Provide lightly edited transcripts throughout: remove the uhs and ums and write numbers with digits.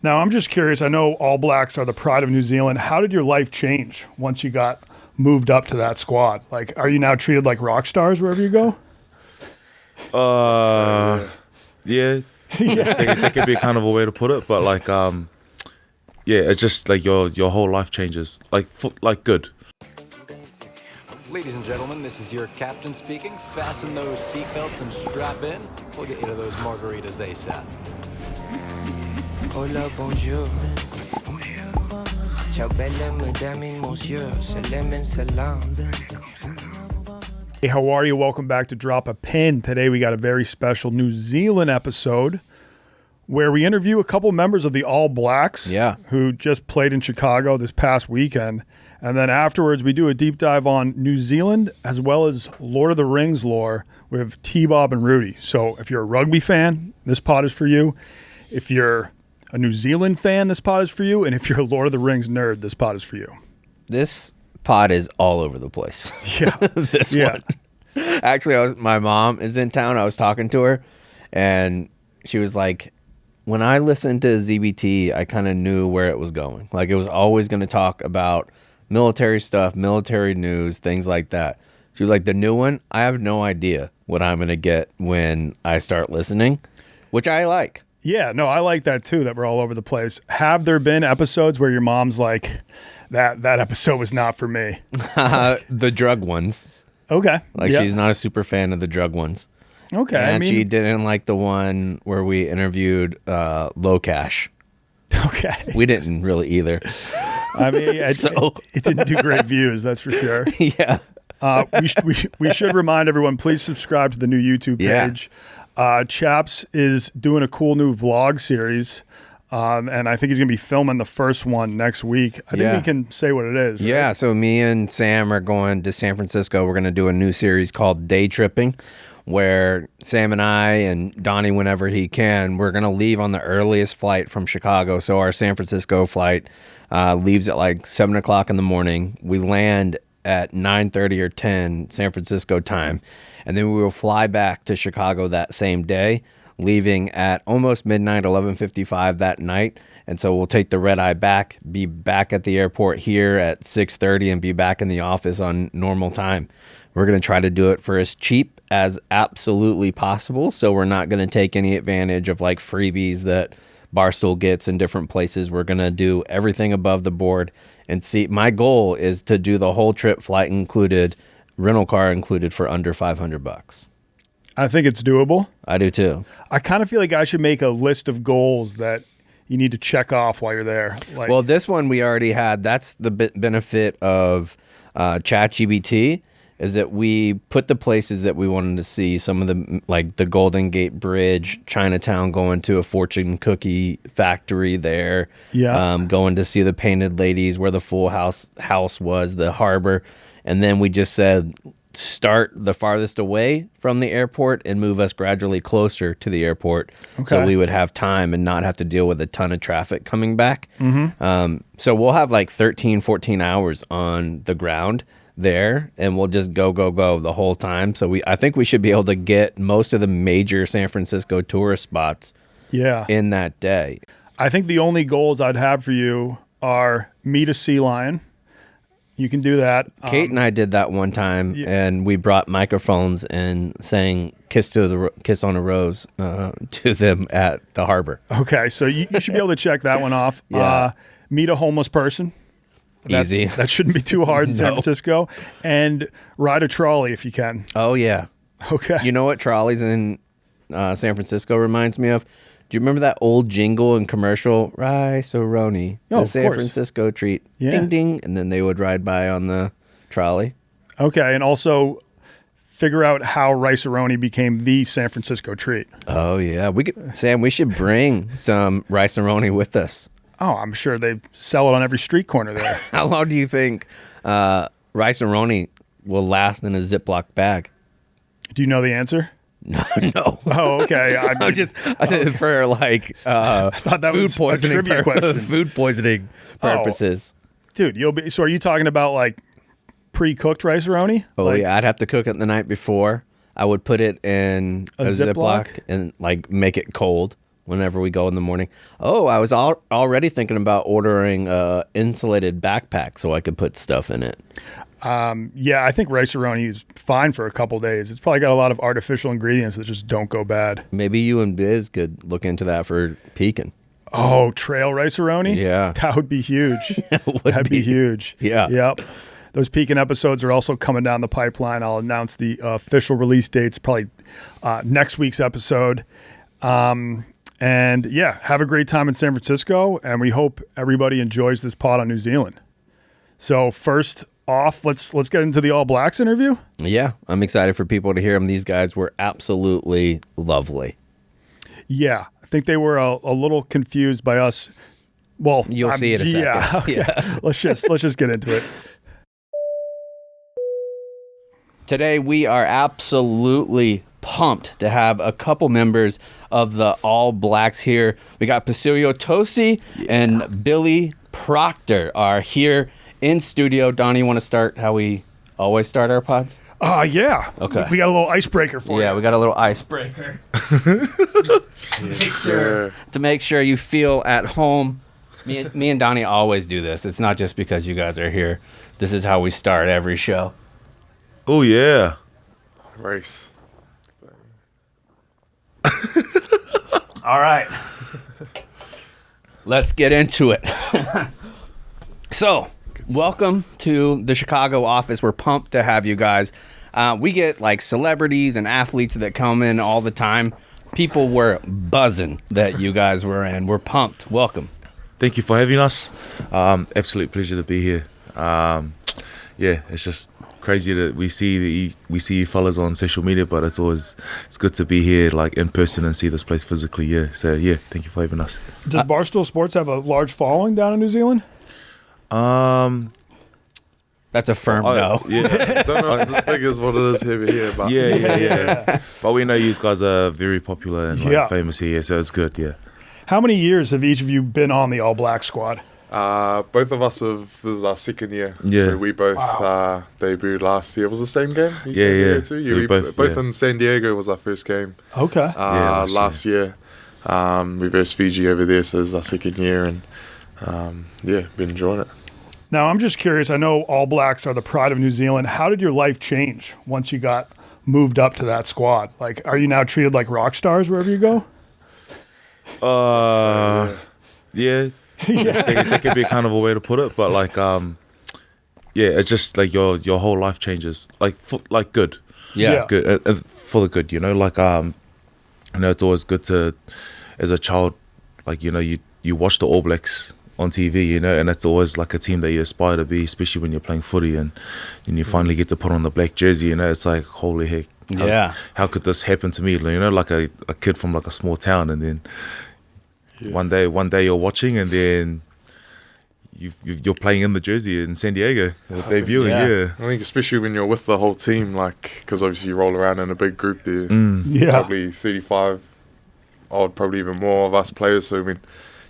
Now, I'm just curious. I know All Blacks are the pride of New Zealand. How did your life change once you got moved up to that squad? Like, are you now treated like rock stars wherever you go? Yeah. That could be kind of a way to put it, but like, yeah, it's just like your whole life changes, like good. Ladies and gentlemen, this is your captain speaking. Fasten those seatbelts and strap in. We'll get you to those margaritas ASAP. Hola, bonjour. Ciao bella madame et monsieur. Salam and salam. Hey, how are you? Welcome back to Drop a Pin. Today we got a very special New Zealand episode where we interview a couple members of the All Blacks who just played in Chicago this past weekend. And then afterwards we do a deep dive on New Zealand as well as Lord of the Rings lore with T-Bob and Rudy. So if you're a rugby fan, this pod is for you. If you're a New Zealand fan, this pod is for you. And if you're a Lord of the Rings nerd, this pod is for you. This pod is all over the place. Yeah. This one. Actually, my mom is in town. I was talking to her, and she was like, when I listened to ZBT, I kind of knew where it was going. Like, it was always going to talk about military stuff, military news, things like that. She was like, the new one, I have no idea what I'm going to get when I start listening, which I like. Yeah, no, I like that too, that we're all over the place. Have there been episodes where your mom's like, that episode was not for me? The drug ones. Okay. Like, yep. She's not a super fan of the drug ones. Okay. And she didn't like the one where we interviewed Low Cash. Okay. We didn't really either. I mean, it didn't do great views, that's for sure. Yeah. We should remind everyone, please subscribe to the new YouTube page. Chaps is doing a cool new vlog series, and I think he's going to be filming the first one next week. I think we can say what it is. Right? Yeah, so me and Sam are going to San Francisco. We're going to do a new series called Day Tripping, where Sam and I and Donnie, whenever he can, we're going to leave on the earliest flight from Chicago. So our San Francisco flight leaves at like 7 o'clock in the morning. We land at 9:30 or 10 San Francisco time. And then we will fly back to Chicago that same day, leaving at almost midnight, 11:55 that night. And so we'll take the red eye back, be back at the airport here at 6:30 and be back in the office on normal time. We're going to try to do it for as cheap as absolutely possible. So we're not going to take any advantage of like freebies that Barstool gets in different places. We're going to do everything above the board and see. My goal is to do the whole trip, flight included, rental car included, for under $500. I think it's doable. I do too. I kind of feel like I should make a list of goals that you need to check off while you're there. Like, well, this one we already had. That's the benefit of ChatGPT, is that we put the places that we wanted to see, some of the, like the Golden Gate Bridge, Chinatown, going to a fortune cookie factory there. Yeah. Going to see the Painted Ladies, where the Full House was, the harbor. And then we just said, start the farthest away from the airport and move us gradually closer to the airport. Okay. So we would have time and not have to deal with a ton of traffic coming back. Mm-hmm. So we'll have like 13, 14 hours on the ground there, and we'll just go the whole time. So I think we should be able to get most of the major San Francisco tourist spots in that day. I think the only goals I'd have for you are meet a sea lion. You can do that. Kate and I did that one time, and we brought microphones and sang "Kiss on a Rose" to them at the harbor. Okay, so you should be able to check that one off. Yeah. Meet a homeless person. Easy. That shouldn't be too hard in San Francisco. And ride a trolley if you can. Oh, yeah. Okay. You know what trolleys in San Francisco reminds me of? Do you remember that old jingle and commercial? Rice-A-Roni, the San Francisco treat. Yeah. Ding, ding. And then they would ride by on the trolley. Okay, and also figure out how Rice-A-Roni became the San Francisco treat. Oh, yeah. Sam, we should bring some Rice-A-Roni with us. Oh, I'm sure they sell it on every street corner there. How long do you think Rice-A-Roni will last in a Ziploc bag? Do you know the answer? No. Oh, okay. I for like I thought that food was poisoning a trivia question. Food poisoning purposes. Dude, so are you talking about like pre-cooked Rice-A-Roni? Oh, like, yeah. I'd have to cook it the night before. I would put it in a Ziploc and like make it cold. whenever we go in the morning. Oh, I was already thinking about ordering a insulated backpack so I could put stuff in it. Yeah, I think rice-a-roni is fine for a couple days. It's probably got a lot of artificial ingredients that just don't go bad. Maybe you and Biz could look into that for Pekin. Oh, trail rice-a-roni? Yeah. That would be huge. That'd be huge. Yeah. Yep. Those Pekin episodes are also coming down the pipeline. I'll announce the official release dates probably next week's episode. And yeah, have a great time in San Francisco, and we hope everybody enjoys this pod on New Zealand. So first off, let's get into the All Blacks interview. Yeah, I'm excited for people to hear them. These guys were absolutely lovely. Yeah, I think they were a little confused by us. Well, you'll see it a second. Yeah, okay. Yeah. Let's just get into it. Today we are absolutely pumped to have a couple members of the All Blacks here. We got Pasilio Tosi and Billy Proctor are here in studio. Donnie, you want to start how we always start our pods? Yeah. Okay. We got a little icebreaker for you. Yeah, we got a little icebreaker. To make sure you feel at home. Me and Donnie always do this. It's not just because you guys are here. This is how we start every show. Oh, yeah. Race. All right. Let's get into it. So, welcome to the Chicago office. We're pumped to have you guys. We get like celebrities and athletes that come in all the time. People were buzzing that you guys were in. We're pumped. Welcome. Thank you for having us. Absolute pleasure to be here. Yeah, it's just crazy that we see you fellas on social media, but it's good to be here like in person and see this place physically. Yeah, so yeah, thank you for having us. Does Barstool Sports have a large following down in New Zealand? That's a firm no. Yeah, Don't know if it's as big as what it is here, but yeah. But we know you guys are very popular and famous here, so it's good. Yeah. How many years have each of you been on the All Black squad? both of us this is our second year. Yeah. So we both debuted last year. It was the same game? Yeah. Too? So we both in San Diego was our first game. Okay. Last year. We versed Fiji over there, so this is our second year, and been enjoying it. Now, I'm just curious. I know All Blacks are the pride of New Zealand. How did your life change once you got moved up to that squad? Like, are you now treated like rock stars wherever you go? Yeah. That could be kind of a way to put it, but like, it's just like your whole life changes, like good, good for the good, you know. Like, it's always good to, as a child, like, you watch the All Blacks on TV, you know, and it's always like a team that you aspire to be, especially when you're playing footy and you finally get to put on the black jersey, you know. It's like, holy heck, how could this happen to me, you know, like a kid from like a small town, and then one day you're watching, and then you're playing in the jersey in San Diego, debuting. I think especially when you're with the whole team, like, because obviously you roll around in a big group there, probably 35 odd, probably even more of us players. So when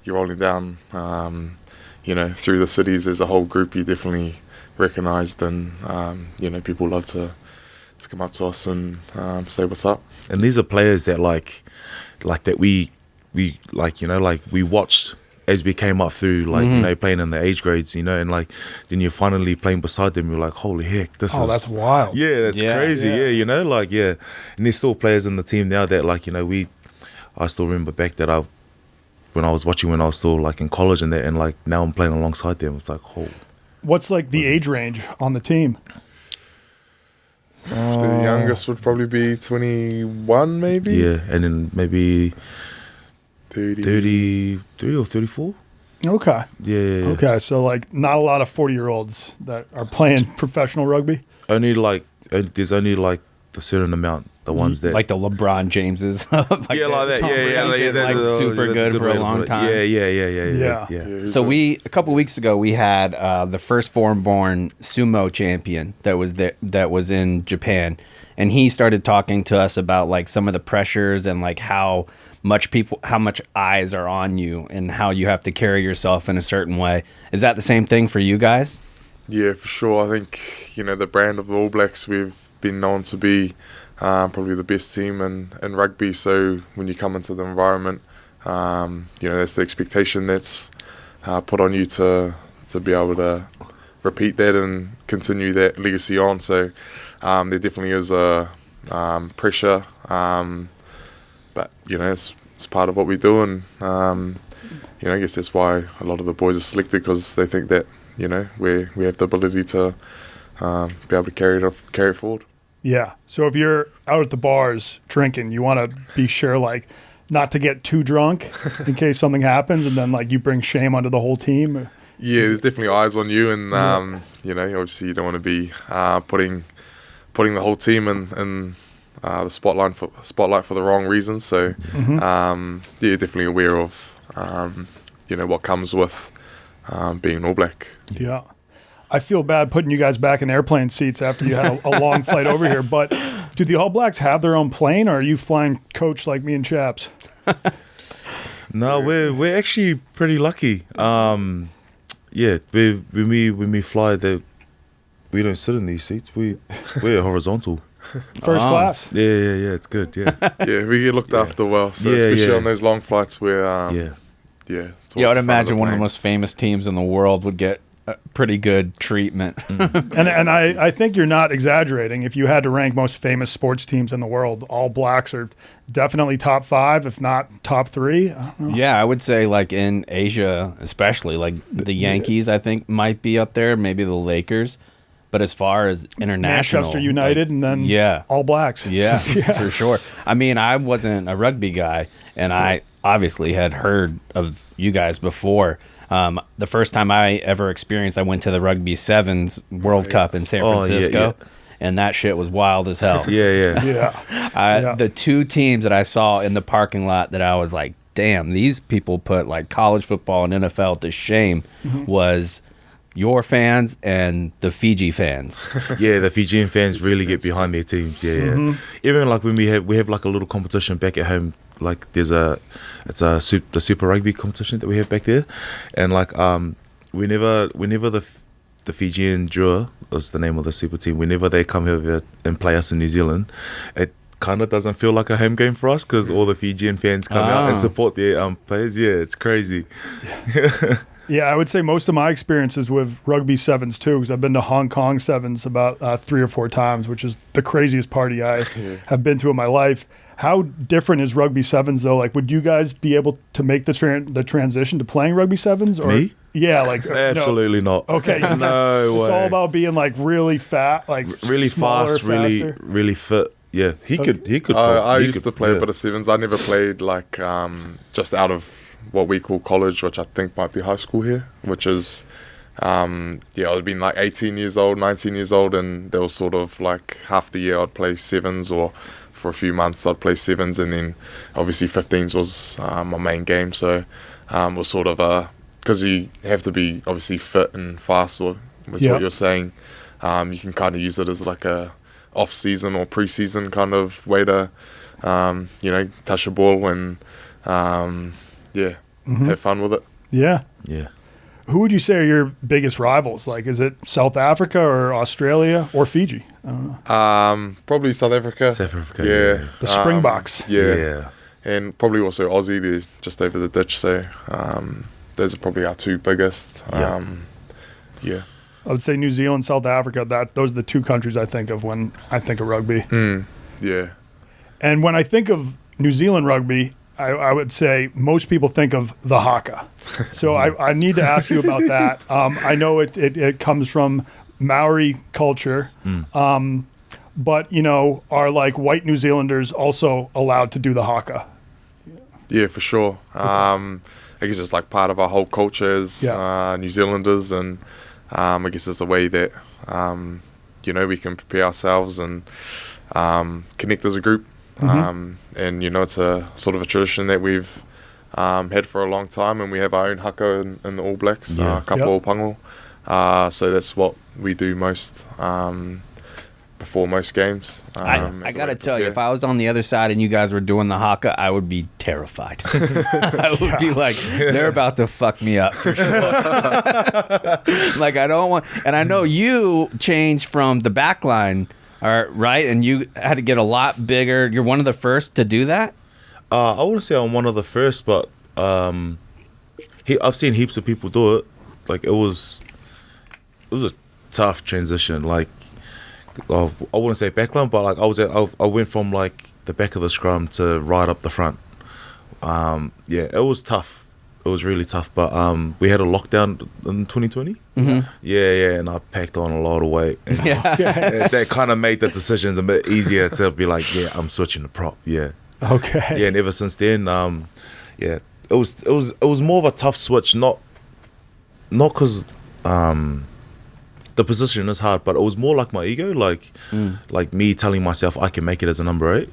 you're rolling down, through the cities as a whole group, you definitely recognised, and people love to come up to us and say what's up. And these are players that like that we watched as we came up through, like, playing in the age grades, and like then you're finally playing beside them, you're like, holy heck, that's wild. Yeah, that's crazy. And there's still players in the team now that, like, I still remember back that when I was watching when I was still like in college and that, and like now I'm playing alongside them. It's like, what's like the age range on the team? The youngest would probably be 21, maybe. Yeah, and then maybe 33 or 34. Okay. Yeah. Okay, so like not a lot of 40-year-olds that are playing professional rugby. There's only like a certain amount. The ones that, like the LeBron Jameses, like that. Super good for a long time. Yeah. So a couple weeks ago, we had the first foreign-born sumo champion that was in Japan, and he started talking to us about like some of the pressures and like how much eyes are on you and how you have to carry yourself in a certain way. Is that the same thing for you guys? Yeah, for sure. I think the brand of the All Blacks, we've been known to be probably the best team in rugby. So when you come into the environment, That's the expectation that's put on you to be able to repeat that and continue that legacy on. So there definitely is a pressure, but it's part of what we do, and I guess that's why a lot of the boys are selected, because they think that we have the ability to be able to carry it forward. Yeah. So if you're out at the bars drinking, you want to be sure not to get too drunk in case something happens, and then you bring shame onto the whole team. Yeah, there's definitely eyes on you, and obviously you don't want to be putting the whole team in the spotlight for the wrong reasons. So you're definitely aware of what comes with being an All Black. Yeah. I feel bad putting you guys back in airplane seats after you had a long flight over here, but do the All Blacks have their own plane, or are you flying coach like me and Chaps? No, we're actually pretty lucky. When we fly, we don't sit in these seats. We're horizontal. First class. Yeah, it's good. Yeah, yeah, we get looked after well. So especially on those long flights where I would imagine one of the most famous teams in the world would get pretty good treatment. And I think you're not exaggerating. If you had to rank most famous sports teams in the world, All Blacks are definitely top 5, if not top 3. I don't know. Yeah, I would say in Asia, especially the Yankees, I think might be up there, maybe the Lakers. But as far as international, Manchester United, and then All Blacks. Yeah, for sure. I mean, I wasn't a rugby guy, and I obviously had heard of you guys before. The first time I ever experienced, I went to the Rugby Sevens World Cup in San Francisco, and that shit was wild as hell. The two teams that I saw in the parking lot that I was like, damn, these people put college football and NFL to shame was your fans and the Fiji fans. Yeah, the Fijian fans really get behind their teams. Yeah. Even when we have a little competition back at home. The Super Rugby competition that we have back there, and whenever the Fijian Drua is the name of the super team, whenever they come here and play us in New Zealand, it kind of doesn't feel like a home game for us, because all the Fijian fans come out and support their players. Yeah, it's crazy. Yeah, I would say most of my experiences with Rugby Sevens too, because I've been to Hong Kong Sevens about 3 or 4 times, which is the craziest party I have been to in my life. How different is Rugby Sevens though? Would you guys be able to make the transition to playing Rugby Sevens? Or me? Yeah, absolutely not. Okay, no way. It's all about being really fat, really smaller, fast, really fit. Yeah, he could. I used to play a bit of sevens. I never played just out of what we call college, which I think might be high school here, which is I'd been 18 years old, 19 years old, and there was sort of half the year I'd play sevens, or for a few months I'd play sevens, and then obviously 15s was my main game. So it was sort of because you have to be obviously fit and fast, or was what you're saying. You can kind of use it as a off season or pre-season kind of way to touch a ball and have fun with it. Yeah. Who would you say are your biggest rivals? Is it South Africa or Australia or Fiji? I don't know. Probably South Africa. Yeah. The Springboks. Yeah. And probably also Aussie. They're just over the ditch. So those are probably our 2 biggest. I would say New Zealand, South Africa. Those are the 2 countries I think of when I think of rugby. Yeah. And when I think of New Zealand rugby, I would say most people think of the haka. So I need to ask you about that. I know it comes from Maori culture, but are white New Zealanders also allowed to do the haka? Yeah, for sure. I guess it's part of our whole culture as New Zealanders, and I guess it's a way that we can prepare ourselves and connect as a group. And it's a sort of a tradition that we've had for a long time, and we have our own haka in the All Blacks, kapo pango. So that's what we do most before most games. I gotta tell you, if I was on the other side and you guys were doing the haka, I would be terrified. I would be they're about to fuck me up for sure. I don't want, and I know you changed from the back line. Right, and you had to get a lot bigger. You're one of the first to do that? I wouldn't say I'm one of the first, but I've seen heaps of people do it. Like it was a tough transition. Like I wouldn't say backline, but like I went from like the back of the scrum to right up the front. Yeah, it was tough. It was really tough, but we had a lockdown in 2020. Yeah, and I packed on a lot of weight. And that kind of made the decisions a bit easier to be like, yeah, I'm switching to prop. Yeah. Okay. Yeah, and ever since then, yeah, it was more of a tough switch. Not because the position is hard, but it was more like my ego, like me telling myself I can make it as a number 8.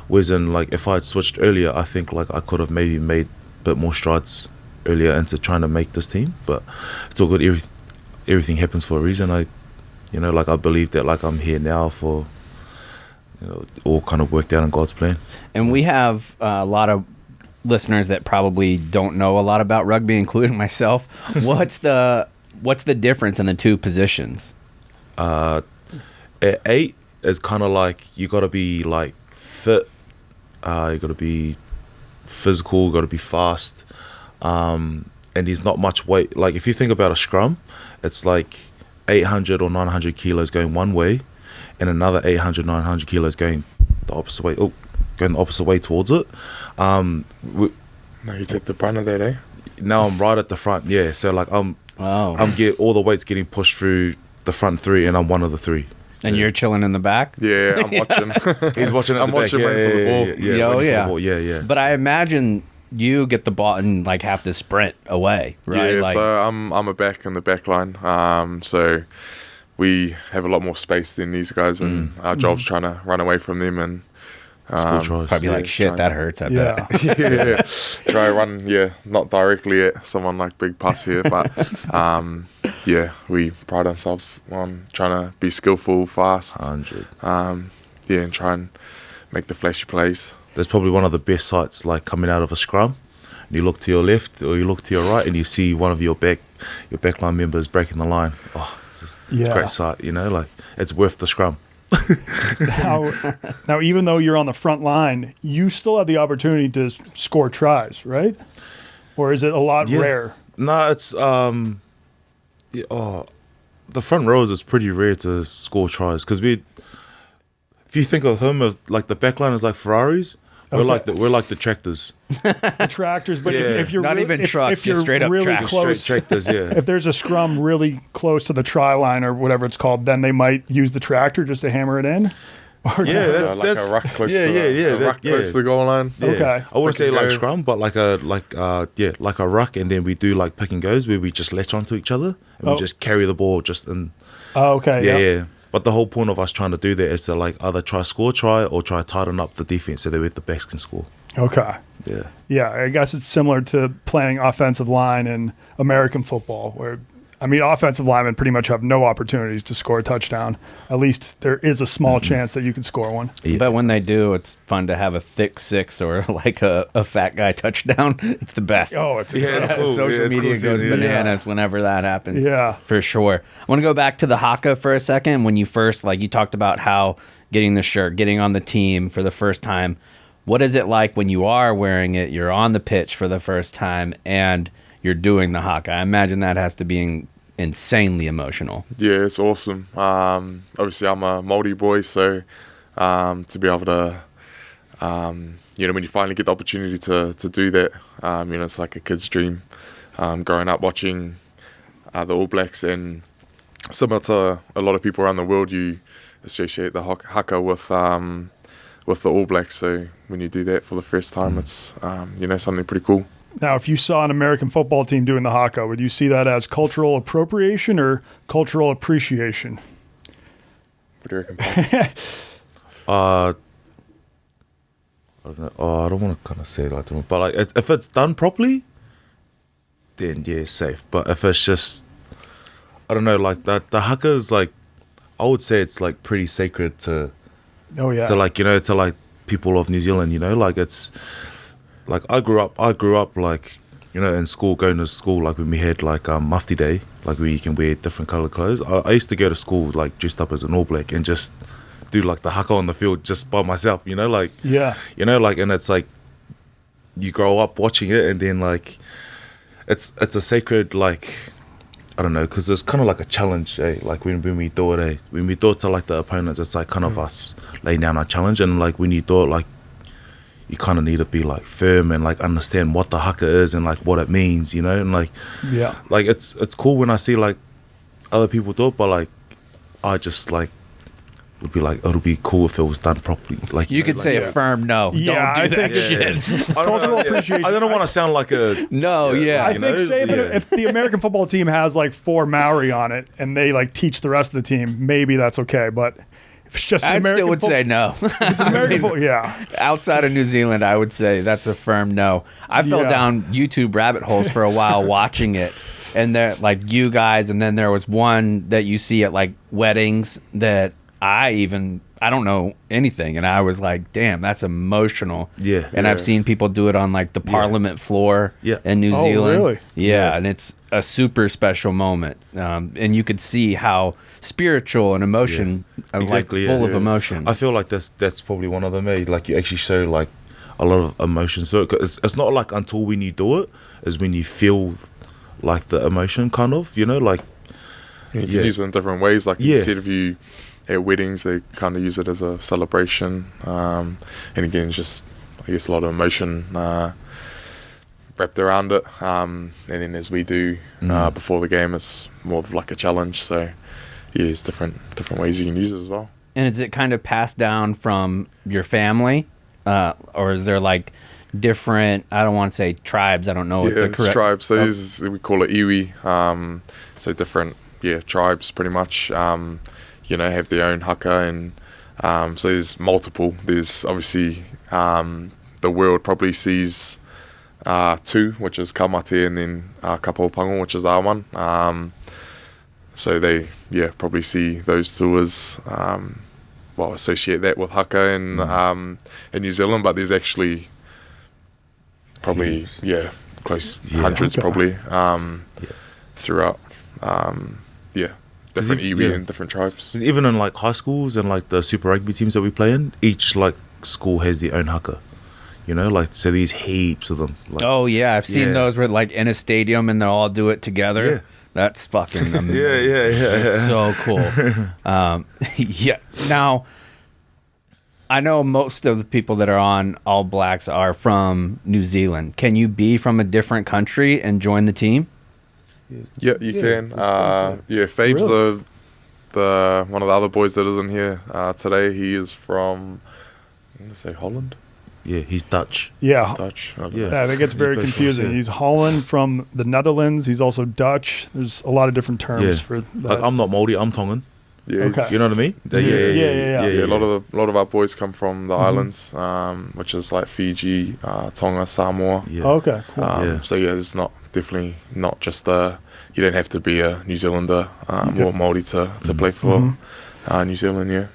Whereas in like if I had switched earlier, I think like I could have maybe made a bit more strides earlier into trying to make this team. But it's all good. Everything happens for a reason. I believe that like I'm here now for, all kind of worked out in God's plan. And we have a lot of listeners that probably don't know a lot about rugby, including myself. What's the difference in the two positions? At 8 is kind of like you got to be like fit, you got to be physical, got to be fast, and there's not much weight. Like if you think about a scrum, it's like 800 or 900 kilos going one way, and another 800, 900 kilos going the opposite way. Going the opposite way towards it. No, you take the brunt of that, eh? Now I'm right at the front. Yeah, so like all the weight's getting pushed through the front 3, and I'm one of the 3. So. And you're chilling in the back? Yeah, I'm watching. He's watching. I'm watching waiting for the ball. Yeah. But I imagine you get the ball and like have to sprint away, right? Yeah, like, so I'm a back in the back line. So we have a lot more space than these guys, and our job's trying to run away from them and probably like shit. That hurts. I bet. Yeah. Try run. Not directly at someone like Big Puss here, but we pride ourselves on trying to be skillful, fast. 100. And try and make the flashy plays. That's probably one of the best sights, like coming out of a scrum. And you look to your left or you look to your right, and you see one of your backline members breaking the line. Oh, it's a great sight. Like it's worth the scrum. Now, even though you're on the front line, you still have the opportunity to score tries, right? Or is it a lot rare? No, it's the front rows is pretty rare to score tries because if you think of them as like the back line is like Ferraris, we're like the tractors. The tractors, but if you're not even trucks, if you're just straight up really tractors. close, Straight tractors, yeah. If there's a scrum really close to the try line or whatever it's called, then they might use the tractor just to hammer it in. Or that's a ruck close to the goal line. Yeah. Okay. I wouldn't say like scrum, but like a ruck, and then we do like pick and goes where we just latch onto each other and we just carry the ball just in. Oh, okay. Yeah. But the whole point of us trying to do that is to like either try or try tighten up the defense so that the backs can score. Okay. Yeah. Yeah, I guess it's similar to playing offensive line in American football, where offensive linemen pretty much have no opportunities to score a touchdown. At least there is a small chance that you can score one. Yeah. But when they do, it's fun to have a thick 6 or like a fat guy touchdown. It's the best. Oh, it's cool. Social media goes bananas whenever that happens. Yeah. For sure. I want to go back to the haka for a second. When you first, you talked about how getting the shirt, getting on the team for the first time. What is it like when you are wearing it, you're on the pitch for the first time, and you're doing the haka? I imagine that has to be insanely emotional. Yeah, it's awesome. Obviously, I'm a Māori boy, so to be able to, when you finally get the opportunity to do that, it's like a kid's dream. Growing up watching the All Blacks, and similar to a lot of people around the world, you associate the haka with the All Blacks. So when you do that for the first time, it's something pretty cool. Now, if you saw an American football team doing the haka, would you see that as cultural appropriation or cultural appreciation? What do you reckon? I don't know. I don't want to kind of say it like that, but like if it's done properly, then yeah, it's safe. But if it's just, I don't know, like that, the haka is like, I would say it's like pretty sacred to. Oh yeah. To like people of New Zealand, like it's like I grew up like in school, going to school, like when we had like mufti day, like where you can wear different colored clothes. I used to go to school like dressed up as an All Black and just do like the haka on the field just by myself, and it's like you grow up watching it, and then like it's a sacred, like, I don't know, because it's kind of like a challenge, like when we do it, when we do it to like the opponents, it's like kind of us laying down our challenge. And like when you do it, like you kind of need to be like firm and like understand what the haka is and like what it means, you know. And like like it's cool when I see like other people do it, but like I just like would be like, it'll be cool if it was done properly. Like you could say a firm no. Yeah, don't do that shit. Cultural appreciation. I don't want to sound like a no. I think if the American football team has like 4 Maori on it and they like teach the rest of the team, maybe that's okay. But if it's just I still would say no. It's an American football, outside of New Zealand, I would say that's a firm no. I fell down YouTube rabbit holes for a while watching it. And there, like you guys, and then there was one that you see at like weddings that I don't know anything, and I was like, damn, that's emotional. Yeah. And I've seen people do it on like the Parliament floor in New Zealand. Really? Yeah, and it's a super special moment. And you could see how spiritual and emotion, exactly, like full of emotion. I feel like that's probably one of them. Like you actually show like a lot of emotion. So it's not like until when you do it is when you feel like the emotion, kind of, you know, like you can use it in different ways. Like you said, if you at weddings, they kind of use it as a celebration, and again, just I guess a lot of emotion wrapped around it. And then as we do before the game, it's more of like a challenge. So yeah, there's different ways you can use it as well. And is it kind of passed down from your family, or is there like different? I don't want to say tribes. I don't know. Yeah, it's tribes. So we call it iwi. So different tribes, pretty much. You know, have their own haka, and so there's multiple. There's obviously the world probably sees 2, which is Kamate, and then Kapopango, which is our one. So they probably see those 2 as associate that with haka in New Zealand, but there's actually probably close hundreds probably throughout. Different iwi and different tribes. Even in like high schools and like the Super Rugby teams that we play in, each like school has their own haka. You know, like, so there's heaps of them. Like, I've seen those where like in a stadium and they'll all do it together. Yeah. That's fucking amazing. It's so cool. Now, I know most of the people that are on All Blacks are from New Zealand. Can you be from a different country and join the team? Yeah, you can. Fabe's really? the one of the other boys that isn't here today. He is from, I'm going to say Holland. Yeah, he's Dutch. Yeah. Dutch. I think it's very confusing. He's Holland from the Netherlands. He's also Dutch. There's a lot of different terms for that. Like, I'm not Māori, I'm Tongan. Yeah, you know what I mean? Yeah. A lot of our boys come from the islands, which is like Fiji, Tonga, Samoa. Yeah. Okay. Cool. So it's definitely not just you don't have to be a New Zealander or Māori to play for New Zealand. Yeah.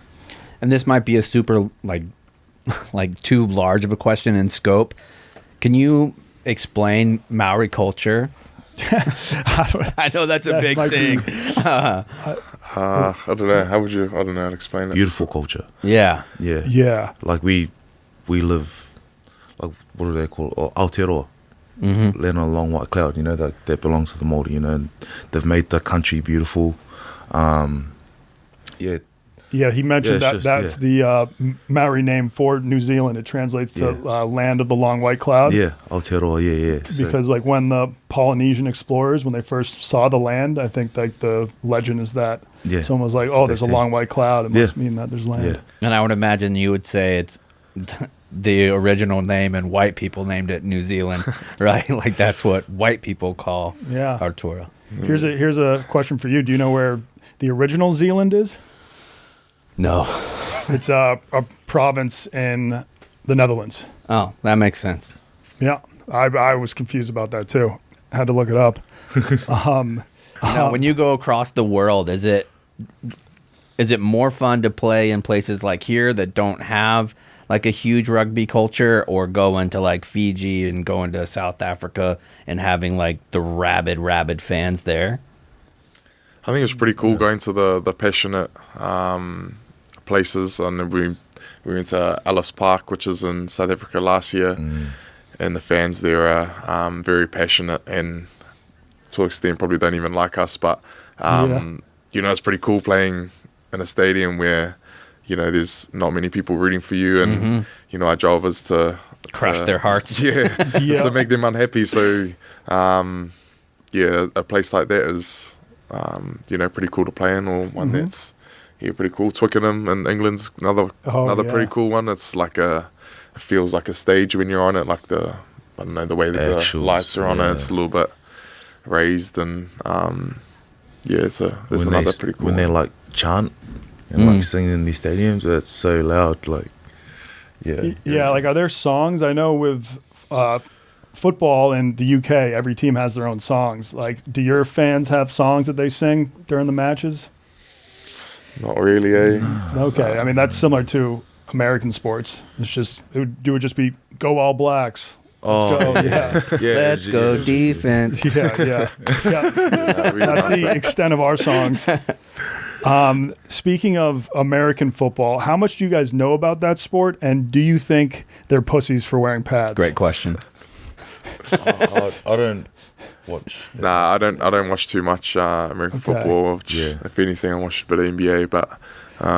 And this might be a super like too large of a question in scope. Can you explain Maori culture? I know that's a big thing. I don't know. I don't know how to explain it. Beautiful culture. Yeah. Like we live, like, what do they call it? Aotearoa. Land on a long white cloud, you know, that belongs to the Māori, you know, and they've made the country beautiful. He mentioned that's the Maori name for New Zealand. It translates to land of the long white cloud. Yeah, Aotearoa, Because like when the Polynesian explorers, when they first saw the land, I think like the legend is that someone was like, there's a long white cloud. It must mean that there's land. And I would imagine you would say it's the original name and white people named it New Zealand, right? Like that's what white people call Aotearoa. Here's a question for you. Do you know where the original Zealand is? No. It's a province in the Netherlands. Oh, that makes sense. Yeah. I was confused about that too. I had to look it up. Now, when you go across the world, is it more fun to play in places like here that don't have like a huge rugby culture, or go into like Fiji and go into South Africa and having like the rabid fans there? I think it's pretty cool going to the passionate places. And we went to Ellis Park, which is in South Africa last year, the fans there are very passionate, and to an extent probably don't even like us, but you know, it's pretty cool playing in a stadium where, you know, there's not many people rooting for you, and you know, our job is to crush their hearts. To make them unhappy. So a place like that is you know, pretty cool to play in, or one that's pretty cool. Twickenham in England's another pretty cool one. It's like it feels like a stage when you're on it, like I don't know, the way that the lights are on it, it's a little bit raised, and there's another pretty cool when they like chant and like sing in these stadiums. It's so loud, like like, are there songs? I know with football in the UK, every team has their own songs. Like, do your fans have songs that they sing during the matches? Not really, eh? Okay, I mean, that's similar to American sports. It's just it would just be "Go All Blacks." Let's go defense. That's the extent of our songs. Speaking of American football, how much do you guys know about that sport, and do you think they're pussies for wearing pads? Great question. I don't watch. Nah, I don't watch too much American football. If anything, I watch a bit of NBA, but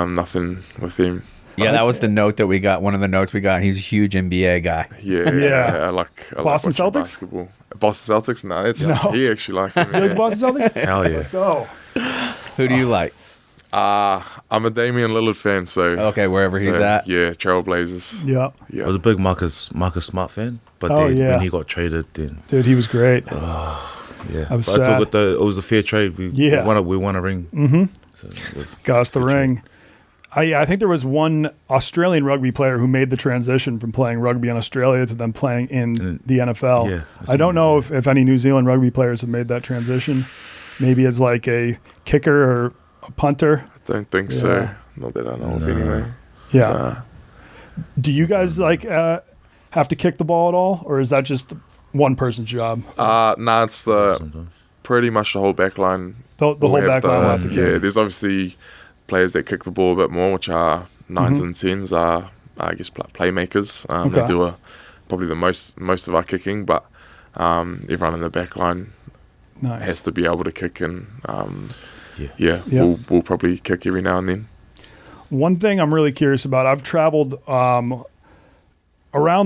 nothing with him. Yeah, that was the note that we got. One of the notes we got. He's a huge NBA guy. I like Boston Celtics. Basketball. Boston Celtics? No. He actually likes them. You like the Boston Celtics? Hell yeah. Let's go. Who do you like? I'm a Damian Lillard fan, so wherever he's at. Yeah, Trailblazers. Yeah. I was a big Marcus Smart fan, but when he got traded, then dude, he was great. I was sad. sad. It was a fair trade. We won a ring. So got us the ring. I think there was one Australian rugby player who made the transition from playing rugby in Australia to then playing in the NFL. Yeah, I don't know if any New Zealand rugby players have made that transition. Maybe as like a kicker or a punter. I don't think so. Not that I know of anyway. Yeah. Do you guys have to kick the ball at all, or is that just one person's job? It's pretty much the whole back line. The whole back line will have to kick. Yeah, there's obviously players that kick the ball a bit more, which are 9s and 10s, are I guess playmakers. They do probably the most of our kicking, but everyone in the back line has to be able to kick, and we'll probably kick every now and then. One thing I'm really curious about, I've traveled around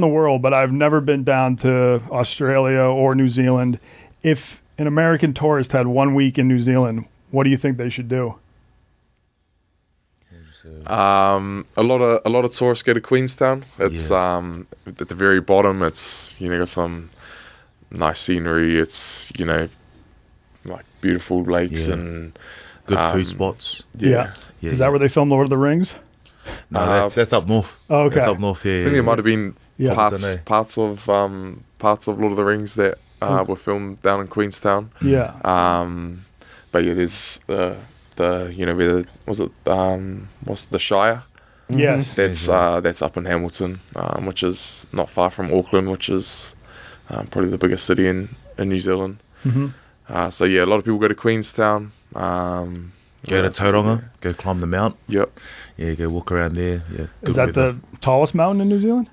the world, but I've never been down to Australia or New Zealand. If an American tourist had 1 week in New Zealand, what do you think they should do? A lot of tourists go to Queenstown. It's at the very bottom. It's got some nice scenery. It's like beautiful lakes and good food spots. Yeah. Is that where they filmed Lord of the Rings? No, that's up north. Oh, okay. That's up north. Yeah, I think there might have been parts of Lord of the Rings that were filmed down in Queenstown. Yeah. But there's where what's the Shire? Yes. That's up in Hamilton, which is not far from Auckland, which is probably the biggest city in New Zealand. So a lot of people go to Queenstown. Go to Tauranga, go climb the mount. Yep. Yeah, go walk around there. Yeah. Is that the tallest mountain in New Zealand?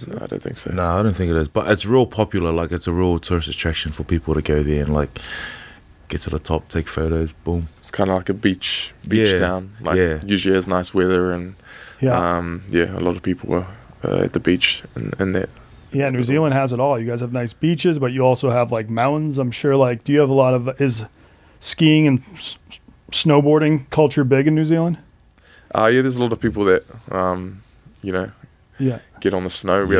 No, I don't think so. No, I don't think it is. But it's real popular. Like, it's a real tourist attraction for people to go there and like get to the top, take photos, boom. It's kind of like a beach town. Usually has nice weather, and a lot of people are at the beach and that. Yeah, New Zealand has it all. You guys have nice beaches, but you also have like mountains. I'm sure. Like, do you have a lot of skiing and snowboarding culture big in New Zealand? There's a lot of people that get on the snow. We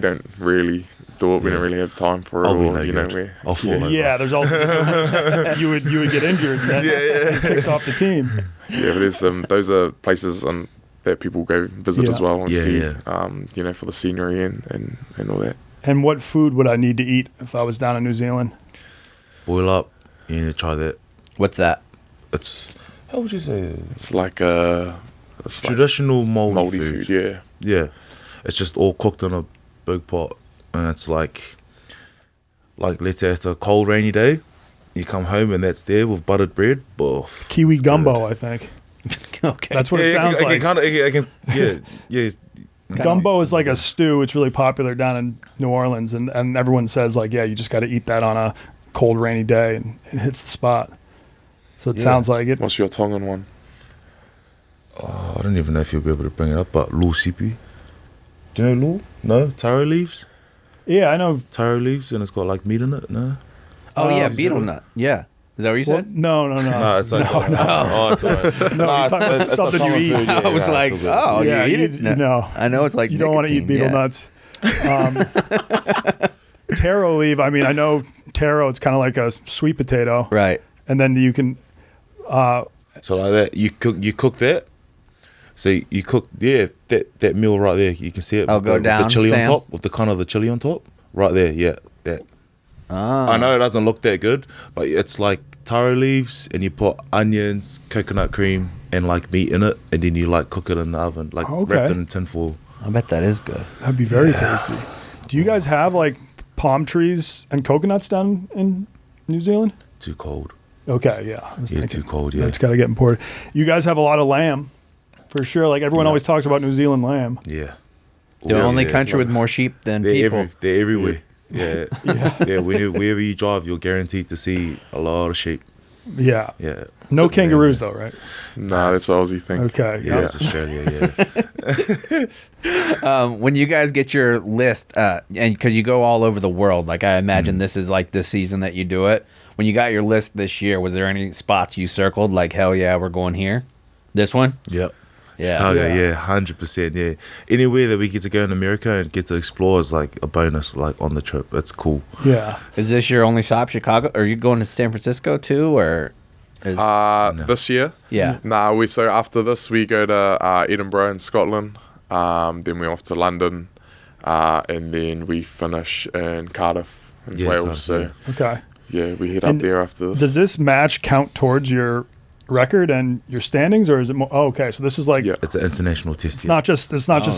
don't really do it. We don't really have time for it. I'll fall over. Yeah, there's also you would get injured and then kicked off the team. Yeah, but there's those are places that people go visit as well and see. For the scenery and all that. And what food would I need to eat if I was down in New Zealand? Boil up. You need to try that. What's that? It's, how would you say it? It's like traditional moldy food. Yeah. It's just all cooked in a big pot, and it's like let's say it's a cold rainy day, you come home and that's there with buttered bread. Kiwi gumbo, I think. Okay. That's what it sounds like. Gumbo is like a stew. It's really popular down in New Orleans, and everyone says like, yeah, you just got to eat that on a cold, rainy day, and it hits the spot. So it sounds like it. What's your Tongan one? I don't even know if you'll be able to bring it up, but lou sipi. Do you know lou? No? Taro leaves? Yeah, I know. Taro leaves, and it's got like meat in it? No? Oh, yeah, beetle nut. Yeah. Is that what you said? No. No, it's like... Oh, it's all right. No, it's something you eat. Food, yeah, I was like, oh, yeah, you eat it? you know. I know it's like you don't want to eat beetle nuts. Taro leaf, I mean, I know taro, it's kind of like a sweet potato. Right. And then you can... so like that, you cook that. So you cook, that meal right there. You can see it. I'll go down, with the chili Sam. on top, with the kind of the chili on top. Right there, yeah, that. I know it doesn't look that good, but it's like taro leaves, and you put onions, coconut cream, and like meat in it, and then you like cook it in the oven, like wrapped in tin foil. I bet that is good. That'd be very tasty. Do you guys have like palm trees and coconuts down in New Zealand? Too cold. Okay, yeah. Too cold, yeah. It's got to get imported. You guys have a lot of lamb, for sure. Like everyone always talks about New Zealand lamb. Yeah. The only country with more sheep than people. They're everywhere. Yeah. Wherever you drive, you're guaranteed to see a lot of sheep. Yeah. Yeah. No kangaroos though, right? No, that's an Aussie thing. Okay. Yeah, it's Australia, yeah. When you guys get your list, and because you go all over the world, like I imagine this is like the season that you do it. When you got your list this year, was there any spots you circled like, hell yeah, we're going here? This one? Yep. Yeah. Oh yeah, 100%. Yeah, anywhere that we get to go in America and get to explore is like a bonus. Like on the trip, it's cool. Yeah. Is this your only stop, Chicago? Are you going to San Francisco too, or? This year? Yeah. Nah, so after this we go to Edinburgh in Scotland. Then we're off to London, and then we finish in Cardiff in Wales. Cardiff, Okay. Yeah, we head up there after this. Does this match count towards your record and your standings, or is it more? Oh, okay, so this is like it's an international test. It's not just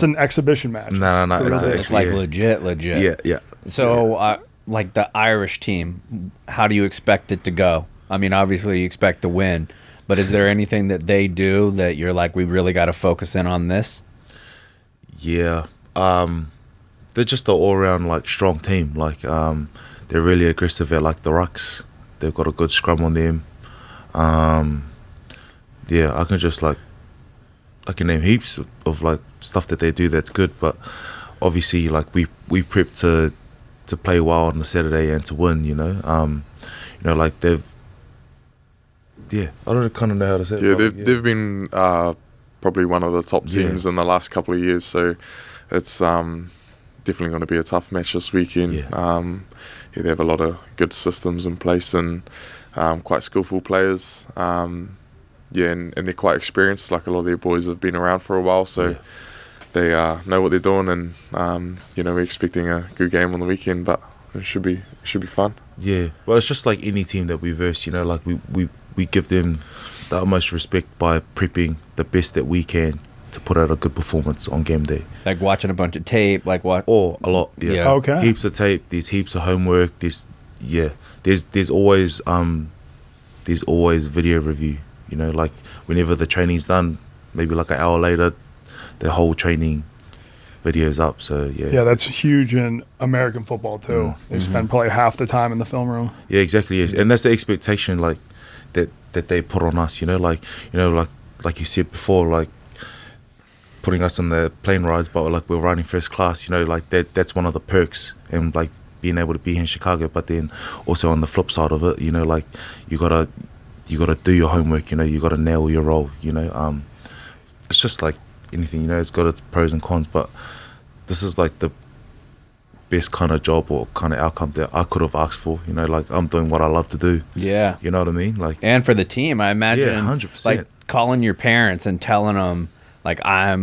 an exhibition match. No. It's like legit. Yeah. So, like the Irish team, how do you expect it to go? I mean, obviously you expect to win, but is there anything that they do that you're like, we really got to focus in on this? Yeah. They're just an all-round like strong team. Like they're really aggressive at like the rucks. They've got a good scrum on them. Yeah, I can just I can name heaps of like stuff that they do that's good, but obviously like we prep to play well on the Saturday and to win, you know. Like I don't kind of know how to say it. Yeah, they've been probably one of the top teams in the last couple of years, so it's definitely going to be a tough match this weekend. They have a lot of good systems in place and quite skillful players. And they're quite experienced. Like a lot of their boys have been around for a while, so they know what they're doing. And we're expecting a good game on the weekend, but it should be fun. Yeah, well, it's just like any team that we verse. Like we give them the utmost respect by prepping the best that we can to put out a good performance on game day. Like watching a bunch of tape, like what? Or a lot. Yeah. Okay. Heaps of tape. There's heaps of homework. There's always video review. Like whenever the training's done, maybe like an hour later, the whole training video's up. So yeah, that's huge in American football too. They spend probably half the time in the film room. Yeah, exactly. Yes. And that's the expectation, like that they put on us. Like you said before, like putting us on the plane rides, but like we're riding first class. Like that's one of the perks, and like being able to be here in Chicago. But then also on the flip side of it, like you gotta do your homework. You gotta nail your role. It's just like anything. It's got its pros and cons, but this is like the best kind of job or kind of outcome that I could have asked for. Like I'm doing what I love to do. Yeah. You know what I mean? Like, and for the team, I imagine. Yeah, 100%. Like calling your parents and telling them, like, I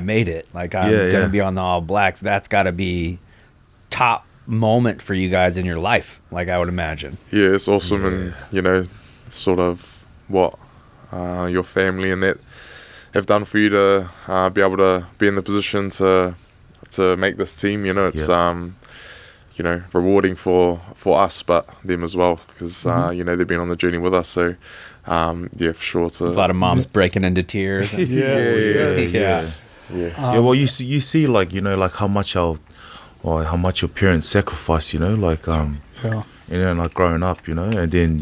made it. Like I'm gonna be on the All Blacks. That's got to be top moment for you guys in your life. Like I would imagine. Yeah, it's awesome, and sort of what your family and that have done for you to be able to be in the position to make this team. It's rewarding for us, but them as well, because they've been on the journey with us. So for sure. A lot of moms breaking into tears. Yeah. Yeah, well, you see, like, you know, like how much your parents sacrifice, you know, like you know, like growing up, you know, and then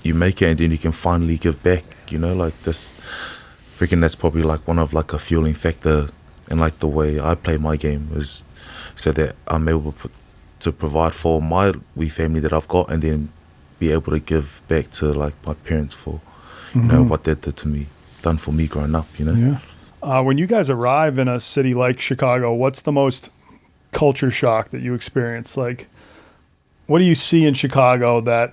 you make it, and then you can finally give back, you know, like this. I reckon that's probably like one of like a fueling factor in like the way I play my game, is so that I'm able to provide for my wee family that I've got, and then be able to give back to like my parents for, you know, what they did to me, done for me growing up, you know. Yeah. When you guys arrive in a city like Chicago, what's the most culture shock that you experience? Like, what do you see in Chicago that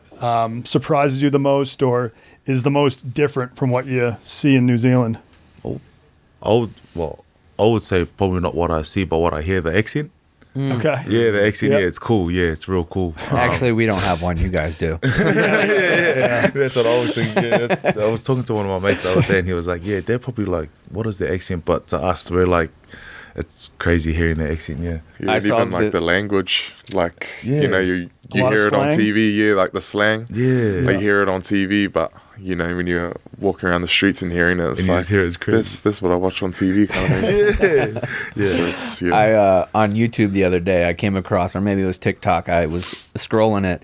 surprises you the most, or is the most different from what you see in New Zealand? I would say probably not what I see, but what I hear, the accent. Okay. Yeah, the accent, yeah, it's cool. Yeah, it's real cool. Actually, we don't have one. You guys do. yeah. That's what I was thinking. Yeah. I was talking to one of my mates the other day, and he was like, yeah, they're probably like, what is the accent? But to us, we're like, it's crazy hearing the accent, yeah. I even like the language, like, you know, you hear it on TV, like the slang. Yeah. Like, you hear it on TV, but, you know, when you're walking around the streets and hearing it, it's like, it's crazy. This is what I watch on TV kind of thing. Yeah. I on YouTube the other day, I came across, or maybe it was TikTok, I was scrolling it,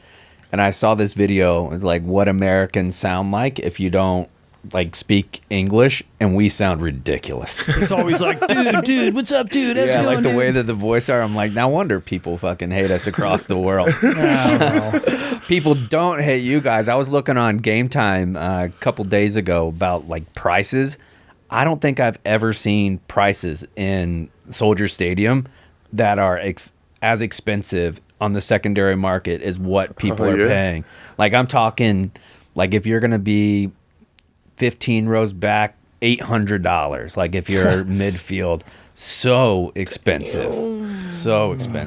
and I saw this video. It was like, what Americans sound like if you don't like speak English, and we sound ridiculous. It's always like, dude, what's up, dude? How's it going, like the dude? way that the voice are. I'm like, no wonder people fucking hate us across the world. People don't hate you guys. I was looking on Game Time a couple days ago about like prices. I don't think I've ever seen prices in Soldier Stadium that are as expensive on the secondary market as what people are paying. Like, I'm talking, like, if you're gonna be 15 rows back, $800. Like, if you're midfield, so expensive.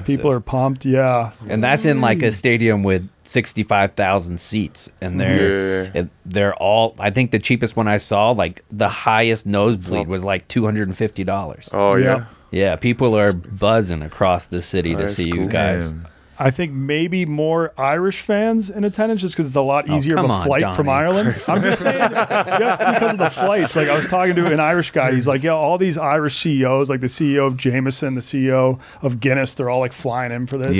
People are pumped, yeah. And that's in like a stadium with 65,000 seats, and they're all. I think the cheapest one I saw, like the highest nosebleed, was like $250. Oh yeah. Yeah, people are buzzing across the city to see you guys. Man. I think maybe more Irish fans in attendance, just because it's a lot easier of a flight from Ireland. I'm just saying, just because of the flights. Like, I was talking to an Irish guy. He's like, yeah, all these Irish CEOs, like the CEO of Jameson, the CEO of Guinness, they're all like flying in for this.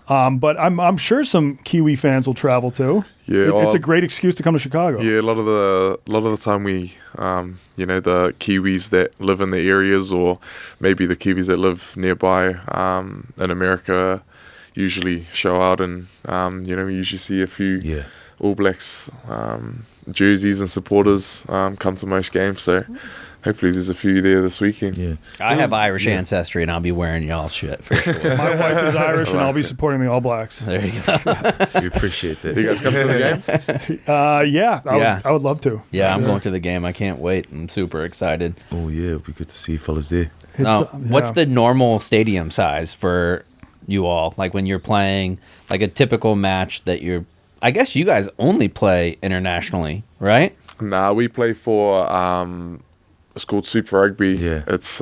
But I'm sure some Kiwi fans will travel too. Yeah, it's a great excuse to come to Chicago. Yeah, a lot of the time we, you know, the Kiwis that live in the areas, or maybe the Kiwis that live nearby in America, usually show out, and you know, we usually see a few All Blacks jerseys and supporters come to most games, so hopefully there's a few there this weekend. I have Irish ancestry, and I'll be wearing y'all shit for sure. My wife is Irish, and I'll be supporting the All Blacks. There you go. We appreciate that. You guys come to the game? I would love to. Yeah, I'm going to the game. I can't wait. I'm super excited. Oh yeah, it'll be good to see you fellas there. What's the normal stadium size for you all? Like, when you're playing like a typical match that I guess you guys only play internationally, right? Nah, we play for it's called Super Rugby. Yeah. It's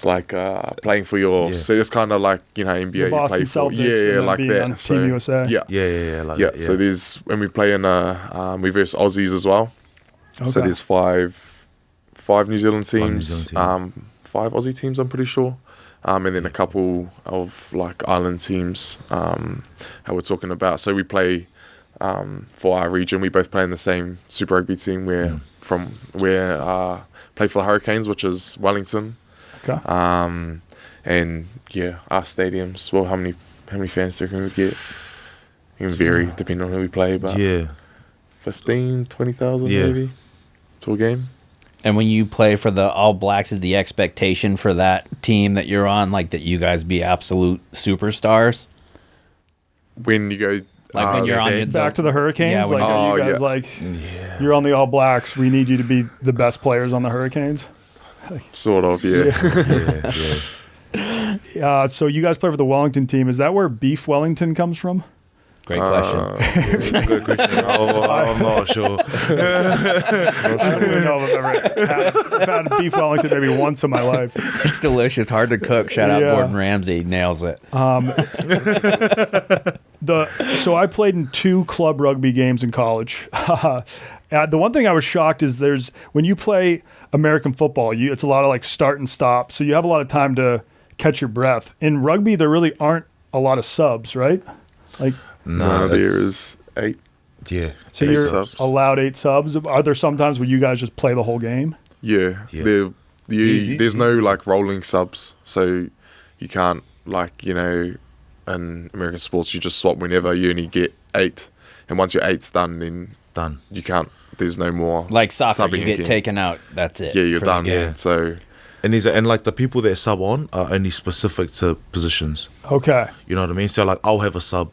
like playing for your so it's kind of like, you know, NBA The Boston you play for. Celtics, Like that. On Team USA. Yeah. Like that, So there's, when we play in we verse Aussies as well. Okay. So there's five New Zealand teams, 5 Aussie teams, I'm pretty sure. And then a couple of like island teams how we're talking about. So we play for our region. We both play in the same Super Rugby team. We're play for the Hurricanes, which is Wellington. Okay. And yeah, our stadiums. Well, how many fans do you reckon we get? It can vary depending on who we play, but 15,000, 20,000 maybe to a game. And when you play for the All Blacks, is the expectation for that team that you're on, like, that you guys be absolute superstars? When you go, like when you're on back to the Hurricanes, yeah, like, are you guys like, you're on the All Blacks, we need you to be the best players on the Hurricanes? Sort of, yeah. So you guys play for the Wellington team. Is that where Beef Wellington comes from? Great question. Good question. I'm not sure. I don't even know if I've had Beef Wellington maybe once in my life. It's delicious, hard to cook. Shout out Gordon Ramsay, nails it. So I played in 2 club rugby games in college. The one thing I was shocked is when you play American football, it's a lot of like start and stop. So you have a lot of time to catch your breath. In rugby, there really aren't a lot of subs, right? Like no, there is 8. Yeah. So 8 you're subs. allowed 8 subs. Are there sometimes where you guys just play the whole game? Yeah. There's no like rolling subs, so you can't like in American sports you just swap whenever. You only get 8, and once your 8's done, then done. You can't. There's no more like soccer. Subbing You get again. taken out. That's it. Yeah, you're done. Yeah. So. And like the people that sub on are only specific to positions. Okay. You know what I mean? So like I'll have a sub,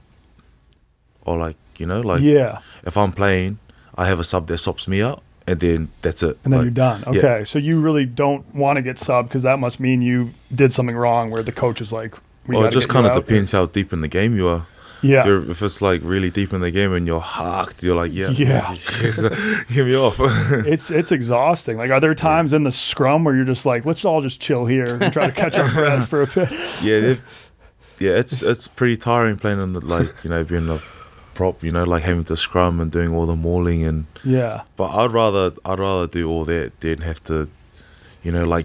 or like yeah. if I'm playing, I have a sub that swaps me out, and then that's it. And then like, you're done. Okay. Yeah. So you really don't want to get subbed because that must mean you did something wrong where the coach is like, well, it just kind of depends how deep in the game you are. Yeah. If it's like really deep in the game and you're hacked, you're like, yeah. Get me off. It's exhausting. Like, are there times in the scrum where you're just like, let's all just chill here and try to catch our breath for a bit? Yeah, it's pretty tiring playing in the being a prop, like having to scrum and doing all the mauling and But I'd rather do all that than have to,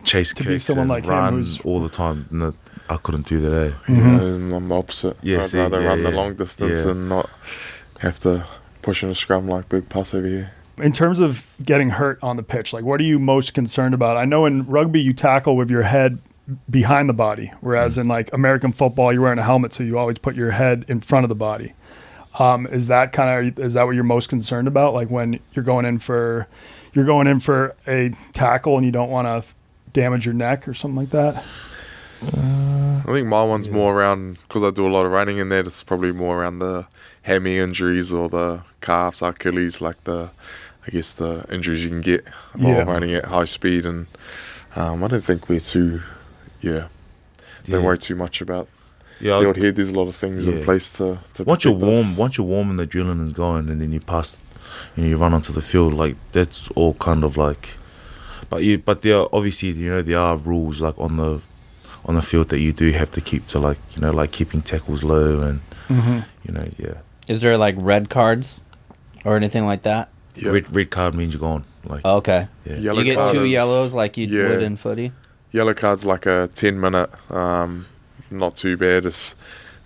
chase kicks and like run all the time. No, I couldn't do that. Mm-hmm. I'm the opposite. Yeah, I'd rather run the long distance and not have to push in a scrum like Big Puss over here. In terms of getting hurt on the pitch, like what are you most concerned about? I know in rugby you tackle with your head behind the body, whereas in like American football you're wearing a helmet, so you always put your head in front of the body. Is that what you're most concerned about? Like when you're going in for a tackle and you don't want to damage your neck or something like that? I think my one's more around, because I do a lot of running in there, it's probably more around the hammy injuries or the calves, Achilles, like the injuries you can get while running at high speed. And I don't think we're too, don't worry too much about the old head. There's a lot of things in place to once you're warm and the adrenaline is going, and then you pass, you run onto the field, like that's all kind of like, but there are obviously there are rules like on the field that you do have to keep to like keeping tackles low and Is there like red cards or anything like that? Yeah. Red card means you're gone. Like okay. Yeah. Yellow you get 2 yellows like you would in footy. Yellow card's like a 10-minute. Not too bad.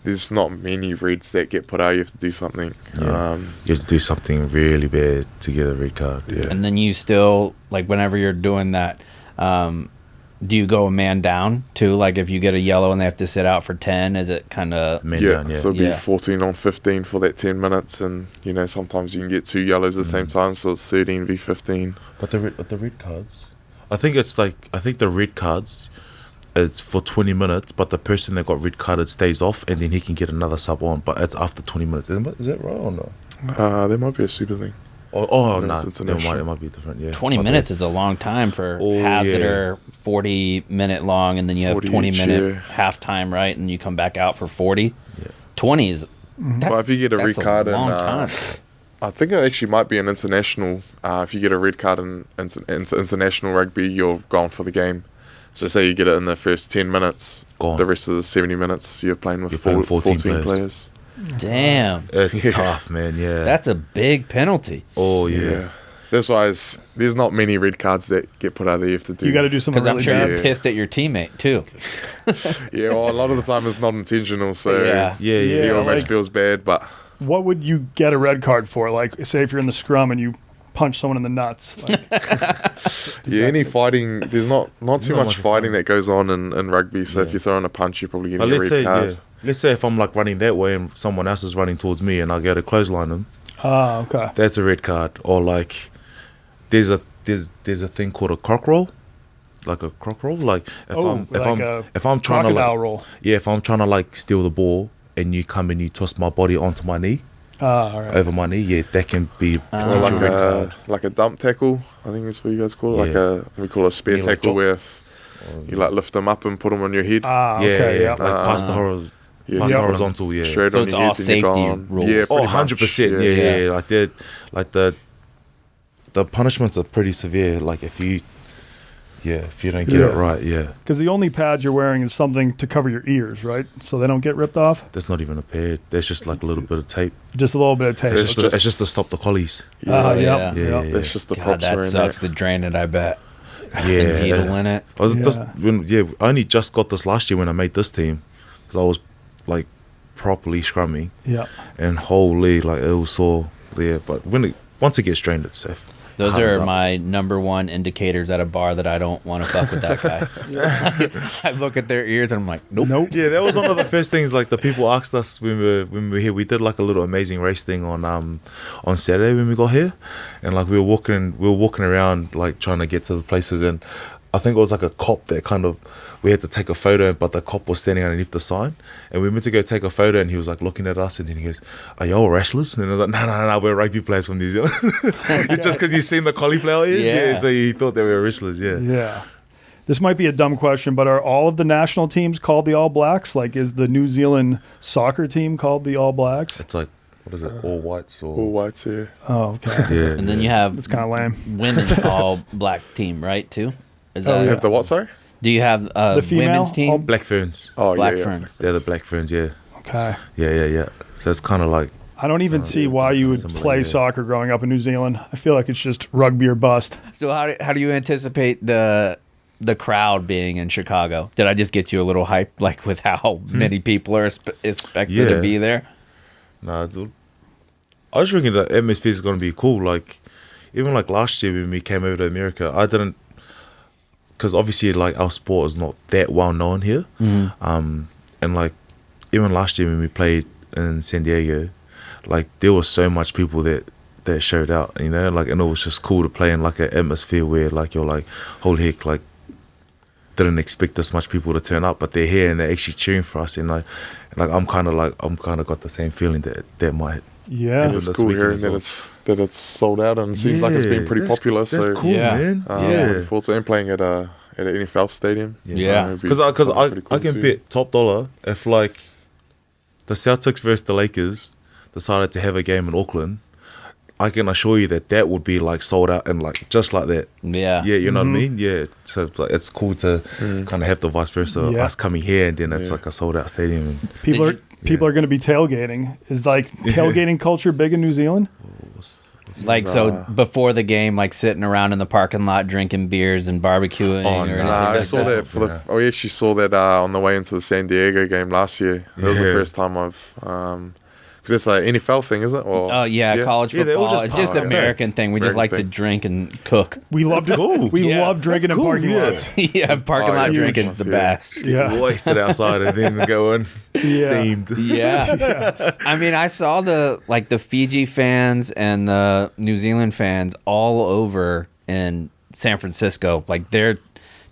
There's not many reds that get put out. You have to do something. Yeah. You have to do something really bad to get a red card. Yeah. And then you still, like, whenever you're doing that, do you go a man down too? Like, if you get a yellow and they have to sit out for 10, is it kind of man down? Yeah. So it'll be 14 on 15 for that 10 minutes, and sometimes you can get 2 yellows at the same time, so it's 13 v 15. But the red cards, I think the red cards, it's for 20 minutes, but the person that got red carded stays off, and then he can get another sub on. But it's after 20 minutes. Is that right or no? There might be a super thing. No, it might be different. Yeah, 20 minutes is a long time for halves that are 40-minute long, and then you have 20-minute halftime, right? And you come back out for 40. Yeah. 20 is. Well, if you get a red card in, time. I think it actually might be an international. If you get a red card in international rugby, you're gone for the game. So say you get it in the first 10 minutes, gone. The rest of the 70 minutes you're playing with 14 players. Damn. It's tough, man, yeah. That's a big penalty. Oh, yeah. That's why there's not many red cards that get put out there. You have to do. You got to do something really Because I'm sure you're pissed at your teammate, too. Yeah, well, a lot of the time it's not intentional, so he almost feels bad, but... What would you get a red card for? Like, say if you're in the scrum and you punch someone in the nuts. Like, any fighting, there's not too much fighting that goes on in rugby, so if you're throwing a punch, you're probably getting a red card. Let's say if I'm like running that way and someone else is running towards me and I go to clothesline them. Oh, okay. That's a red card. Or like there's a thing called a croc roll. Like a croc roll. Like if I'm trying to roll. Yeah, if I'm trying to like steal the ball and you come and you toss my body onto my knee. All right. Over my knee, that can be potential red card. Like a dump tackle, I think that's what you guys call it. We call it a spear tackle, where you like lift them up and put them on your head. Okay, like past the horizontal, straight so on it's your all head, safety rules. Yeah, 100%. Like the punishments are pretty severe. Like if you Yeah, if you don't get it right, Because the only pad you're wearing is something to cover your ears, right? So they don't get ripped off? That's not even a pad. That's just like a little bit of tape. Just a little bit of tape. It's just to stop the collies. Yeah. It's just the props. God, that sucks to drain it, I bet. Yeah. The needle in it. I only just got this last year when I made this team. Because I was like properly scrumming. Yeah. And holy, like it was sore. Yeah, but once it gets drained, it's safe. Those are my number one indicators at a bar that I don't want to fuck with that guy. I look at their ears and I'm like, nope. Yeah, that was one of the first things. Like the people asked us when we were here. We did like a little amazing race thing on Saturday when we got here, and like we were walking around like trying to get to the places, and I think it was like a cop that kind of we had to take a photo, but the cop was standing underneath the sign, and we went to go take a photo, and he was like looking at us, and then he goes, "Are y'all wrestlers?" And I was like, "No, we're rugby players from New Zealand." It's just because he's seen the cauliflower ears, so he thought they were wrestlers. Yeah. This might be a dumb question, but are all of the national teams called the All Blacks? Like, is the New Zealand soccer team called the All Blacks? It's like, what is it, all whites or All whites, yeah. Oh, okay. Yeah. And then you have It's kind of lame. women's all black team, right? Too. Is that You have the what, sorry? Do you have The female women's team? all Black Ferns. Oh, Black yeah. Ferns. They're the Black Ferns. Yeah. Okay. Yeah. So it's kind of like. I don't even see why you would similar, play yeah. soccer growing up in New Zealand. I feel like it's just rugby or bust. So how do you anticipate the crowd being in Chicago? Did I just get you a little hype, like with how many people are expected to be there? Nah, dude. I was thinking the atmosphere is going to be cool. Like, even like last year when we came over to America, I didn't, because obviously like our sport is not that well known here. And like even last year when we played in San Diego, like there was so much people that showed out, you know, like, and it was just cool to play in like an atmosphere where like you're like, holy heck, like didn't expect this much people to turn up, but they're here and they're actually cheering for us, and like I'm kind of got the same feeling that might. Yeah, It's cool hearing that it's sold out, and it seems like it's been pretty popular. That's So cool, man. looking forward to playing at an NFL stadium. Yeah. Because I can bet top dollar if like the Celtics versus the Lakers decided to have a game in Auckland, I can assure you that would be like sold out and like just like that. Yeah. Yeah, you know what I mean? Yeah. So it's, like, it's cool to kind of have the vice versa, us coming here and then it's like a sold out stadium. And People are going to be tailgating. Is like tailgating culture big in New Zealand? Like, so before the game, like sitting around in the parking lot drinking beers and barbecuing or anything I like saw that we actually saw that on the way into the San Diego game last year. That was the first time I've because it's an NFL thing, isn't it? Or, college Yeah, they all football. just It's just an American thing. We just like to drink and cook. We love love drinking in parking lots. Yeah, parking lot drinking is the best. Yeah. wasted outside and then go in steamed. Yeah. I mean, I saw the Fiji fans and the New Zealand fans all over in San Francisco. Like their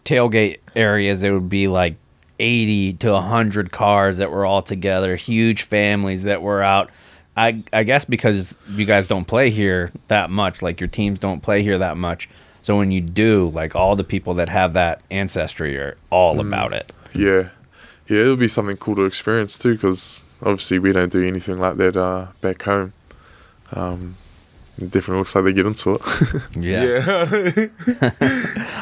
tailgate areas, there would be like 80 to 100 cars that were all together, huge families that were out. I guess because you guys don't play here that much, like your teams don't play here that much. So when you do, like all the people that have that ancestry are all about it. Yeah, it'll be something cool to experience too, because obviously we don't do anything like that back home. It definitely looks like they get into it.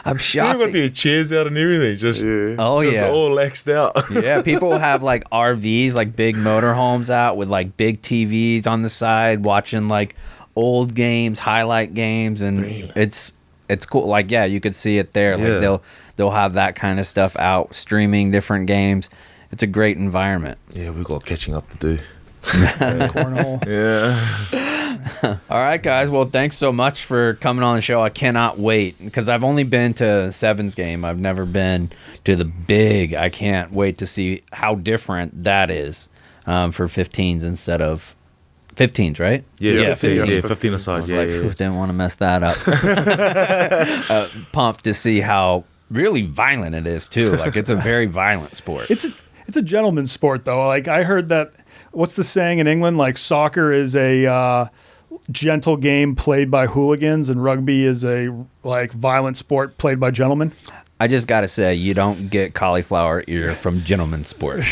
I'm shocked. You got the chairs out and everything, just all laxed out. Yeah, people have like RVs, like big motorhomes out with like big TVs on the side, watching like old games, highlight games, and it's cool. Like, yeah, you could see it there. Like they'll have that kind of stuff out, streaming different games. It's a great environment. Yeah, we got catching up to do. Cornhole. Yeah. All right, guys. Well, thanks so much for coming on the show. I cannot wait because I've only been to Sevens game. I've never been to the big. I can't wait to see how different that is for 15s instead of 15s, right? Yeah, 15. Yeah, 15 aside. Didn't want to mess that up. Pumped to see how really violent it is too. Like it's a very violent sport. It's a gentleman's sport though. Like I heard that. What's the saying in England? Like soccer is a gentle game played by hooligans, and rugby is a like violent sport played by gentlemen. I just gotta say, you don't get cauliflower ear from gentlemen's sport.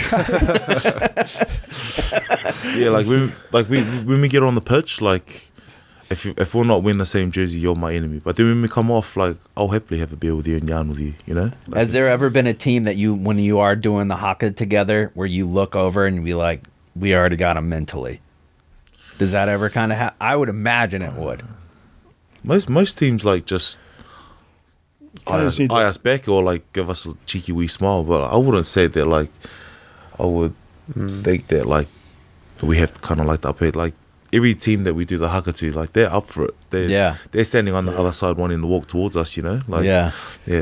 Yeah, like when we get on the pitch, like if we're not wearing the same jersey, you're my enemy. But then when we come off, like, I'll happily have a beer with you and yarn with you, you know? Like, has there ever been a team that you, when you are doing the haka together, where you look over and be like, we already got them mentally? Does that ever kind of happen? I would imagine it would. Most teams, like, just eye us back or, like, give us a cheeky wee smile. But I wouldn't say that, like, I would think that, like, we have to kind of, like, the uphead, like, every team that we do the haka to, like, they're up for it. They're standing on the other side wanting to walk towards us, you know? Like,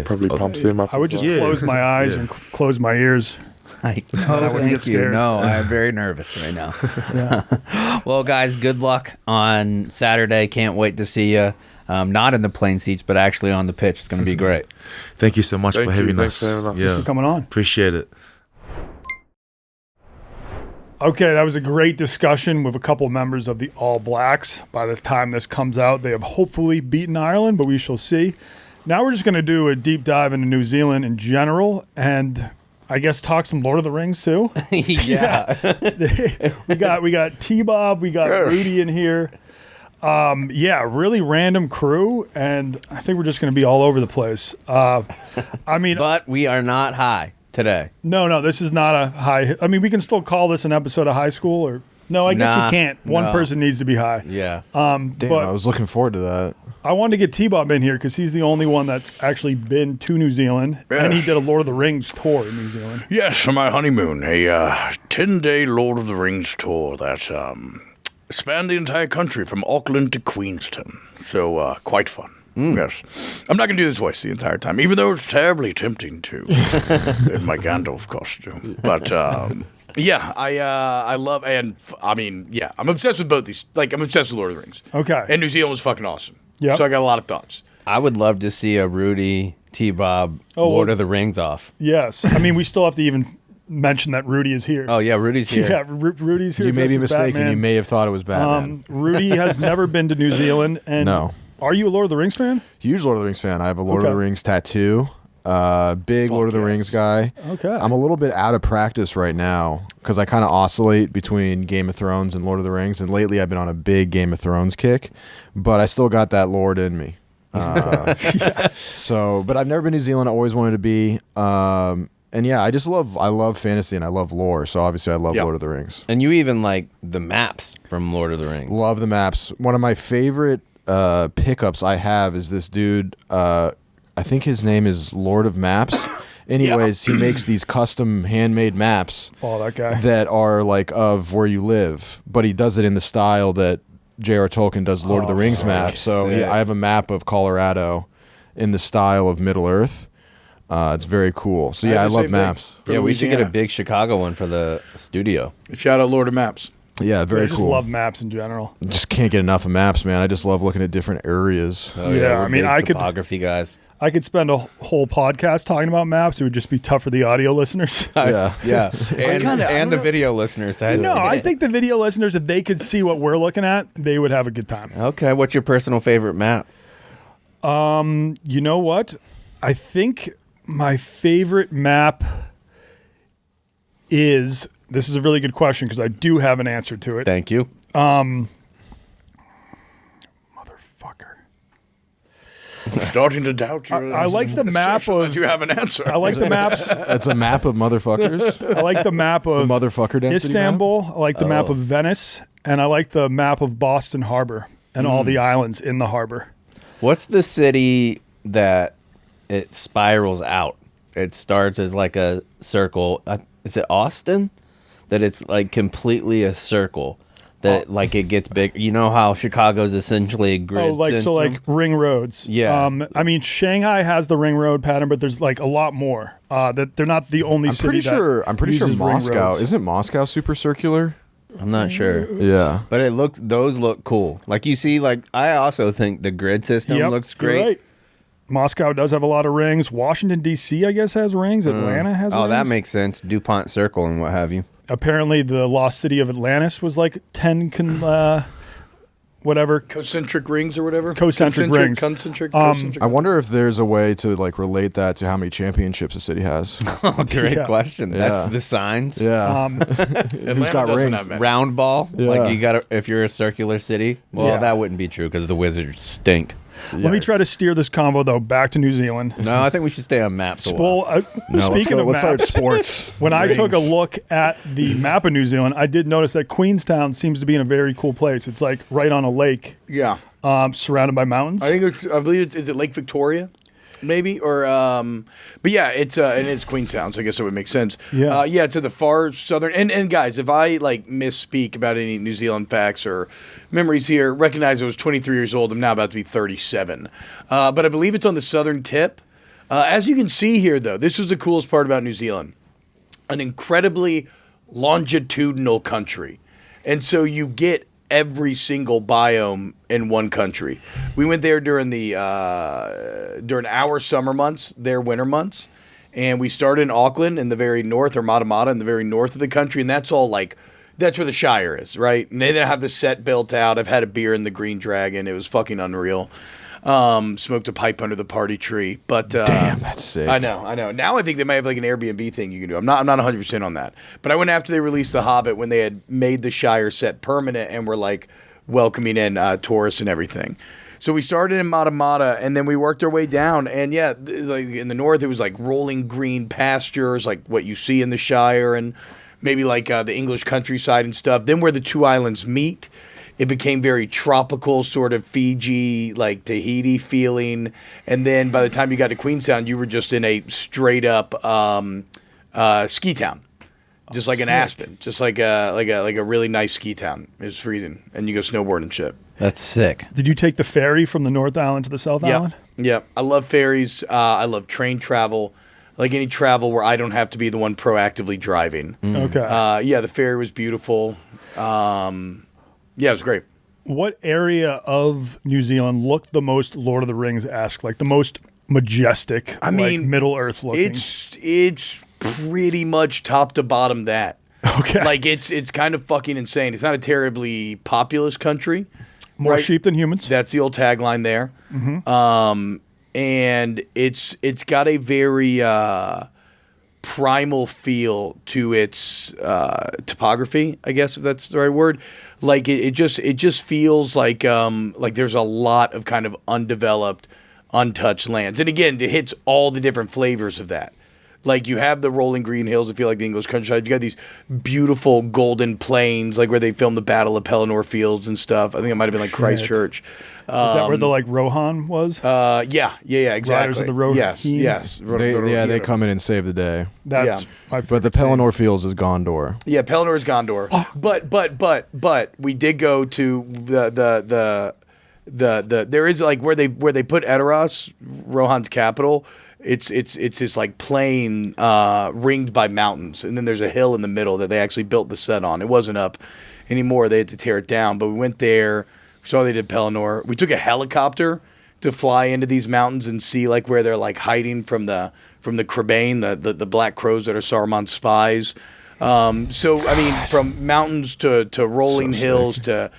Probably pumps them up. I would just close my eyes and close my ears. I wouldn't get scared. No, I'm very nervous right now. Well, guys, good luck on Saturday. Can't wait to see you. Not in the plane seats, but actually on the pitch. It's going to be great. Thank you so much for having us. Thanks for coming on. Appreciate it. Okay, that was a great discussion with a couple members of the All Blacks. By the time this comes out, they have hopefully beaten Ireland, but we shall see. Now we're just going to do a deep dive into New Zealand in general, and I guess talk some Lord of the Rings too. Yeah. we got T-Bob, we got Rudy in here. Really random crew, and I think we're just going to be all over the place. But we are not high today. No, this is not a high. I mean, we can still call this an episode of High School, or no, I guess you can't. One person needs to be high. Yeah. Damn, I was looking forward to that. I wanted to get T-Bob in here because he's the only one that's actually been to New Zealand, and he did a Lord of the Rings tour in New Zealand. Yes, for my honeymoon, a 10-day Lord of the Rings tour that spanned the entire country from Auckland to Queenstown. So quite fun. Yes. I'm not going to do this voice the entire time, even though it's terribly tempting to in my Gandalf costume. But I love, and I mean, I'm obsessed with both these. Like, I'm obsessed with Lord of the Rings. Okay. And New Zealand was fucking awesome. Yeah. So I got a lot of thoughts. I would love to see a Rudy T-Bob Lord of the Rings off. Yes. I mean, we still have to even mention that Rudy is here. Oh, yeah, Rudy's here. Yeah, Rudy's here. You may be mistaken. Batman. You may have thought it was Batman. Rudy has never been to New Zealand. And no. Are you a Lord of the Rings fan? Huge Lord of the Rings fan. I have a Lord of the Rings tattoo. Big Lord of the Rings guy. Okay. I'm a little bit out of practice right now because I kind of oscillate between Game of Thrones and Lord of the Rings. And lately I've been on a big Game of Thrones kick, but I still got that Lord in me. So, but I've never been to New Zealand. I always wanted to be. And yeah, I love fantasy and I love lore. So obviously I love Lord of the Rings. And you even like the maps from Lord of the Rings. Love the maps. One of my favorite pickups I have is this dude. I think his name is Lord of Maps. Anyways, he makes these custom handmade maps. Follow that guy. That are like of where you live, but he does it in the style that J.R. Tolkien does Lord of the Rings maps. So I have a map of Colorado in the style of Middle Earth. It's very cool. So yeah, I love maps. Yeah, we should get a big Chicago one for the studio. Shout out Lord of Maps. Yeah, very cool. I just love maps in general. Just can't get enough of maps, man. I just love looking at different areas. Oh, yeah, I mean, topography guys. I could spend a whole podcast talking about maps. It would just be tough for the audio listeners. Yeah. And the video listeners. I think the video listeners, if they could see what we're looking at, they would have a good time. Okay, what's your personal favorite map? You know what? I think my favorite map is, this is a really good question because I do have an answer to it. Thank you. Motherfucker. I'm starting to doubt you. I like the map of... You have an answer. I like the maps. That's a map of motherfuckers. I like the map of the motherfucker density Istanbul. map? I like the map of Venice. And I like the map of Boston Harbor and all the islands in the harbor. What's the city that it spirals out? It starts as like a circle. Is it Austin? That it's like completely a circle. That like it gets big. You know how Chicago's essentially a grid system? So like ring roads. Yeah. I mean, Shanghai has the ring road pattern, but there's like a lot more. That they're not the only city I'm pretty sure uses ring Moscow roads. isn't Moscow super circular. I'm not sure. Yeah. But those look cool. Like you see, like I also think the grid system looks great. You're right. Moscow does have a lot of rings. Washington, D.C., I guess, has rings. Atlanta has rings. Oh, that makes sense. DuPont Circle and what have you. Apparently, the lost city of Atlantis was like 10 whatever. Concentric rings or whatever. Concentric rings. Concentric. I wonder if there's a way to like relate that to how many championships a city has. Great question. Yeah. That's the signs. Yeah. Who's got rings? Round ball. Yeah. Like you got if you're a circular city. Well, that wouldn't be true because the Wizards stink. Let me try to steer this convo though back to New Zealand. No, I think we should stay on maps. Speaking of maps, sports. When I took a look at the map of New Zealand, I did notice that Queenstown seems to be in a very cool place. It's like right on a lake. Yeah. Surrounded by mountains. I believe is it Lake Victoria, maybe or but yeah, it's and it's Queenstown, so I guess it would make sense. Yeah. To the far southern and guys, if I like misspeak about any New Zealand facts or memories here, recognize I was 23 years old. I'm now about to be 37, but I believe it's on the southern tip. As you can see here, though, this was the coolest part about New Zealand: an incredibly longitudinal country, and so you get every single biome in one country. We went there during our summer months, their winter months, and we started in Auckland in the very north, or Matamata in the very north of the country, and that's where the Shire is, right? And they didn't have the set built out. I've had a beer in the Green Dragon. It was fucking unreal. Smoked a pipe under the party tree, but damn, that's sick. I know. Now I think they might have like an Airbnb thing you can do. I'm not 100% on that, but I went after they released The Hobbit when they had made the Shire set permanent and were like welcoming in tourists and everything. So we started in Matamata and then we worked our way down. And yeah, like in the north it was like rolling green pastures, like what you see in the Shire, and maybe like the English countryside and stuff. Then where the two islands meet, it became very tropical, sort of Fiji, like Tahiti feeling. And then by the time you got to Queenstown, you were just in a straight up ski town, just like an Aspen, just like a really nice ski town. It was freezing, and you go snowboarding and shit. That's sick. Did you take the ferry from the North Island to the South Island? Yeah, I love ferries. I love train travel. Like any travel where I don't have to be the one proactively driving. Okay. The ferry was beautiful. Yeah, it was great. What area of New Zealand looked the most Lord of the Rings-esque, like the most majestic, like Middle Earth looking? It's pretty much top to bottom that. Okay. Like it's kind of fucking insane. It's not a terribly populous country. More sheep than humans. That's the old tagline there. Mm-hmm. And it's got a very primal feel to its topography, I guess, if that's the right word. Like it just feels like there's a lot of kind of undeveloped, untouched lands. And again, it hits all the different flavors of that. Like you have the rolling green hills that feel like the English countryside. You got these beautiful golden plains, like where they filmed the Battle of Pelennor Fields and stuff. I think it might have been like Christchurch. Is that where the like Rohan was? Yeah, exactly. Riders of the Rohan. Yes. They come in and save the day. That's my favorite. But the Pelennor Fields is Gondor. Yeah, Pelennor is Gondor. But we did go to the there is like where they put Edoras, Rohan's capital. It's this like plain ringed by mountains, and then there's a hill in the middle that they actually built the set on. It wasn't up anymore; they had to tear it down. But we went there, saw they did Pelennor. We took a helicopter to fly into these mountains and see like where they're like hiding from the Crebain, the black crows that are Saruman's spies. So I mean, from mountains to rolling hills to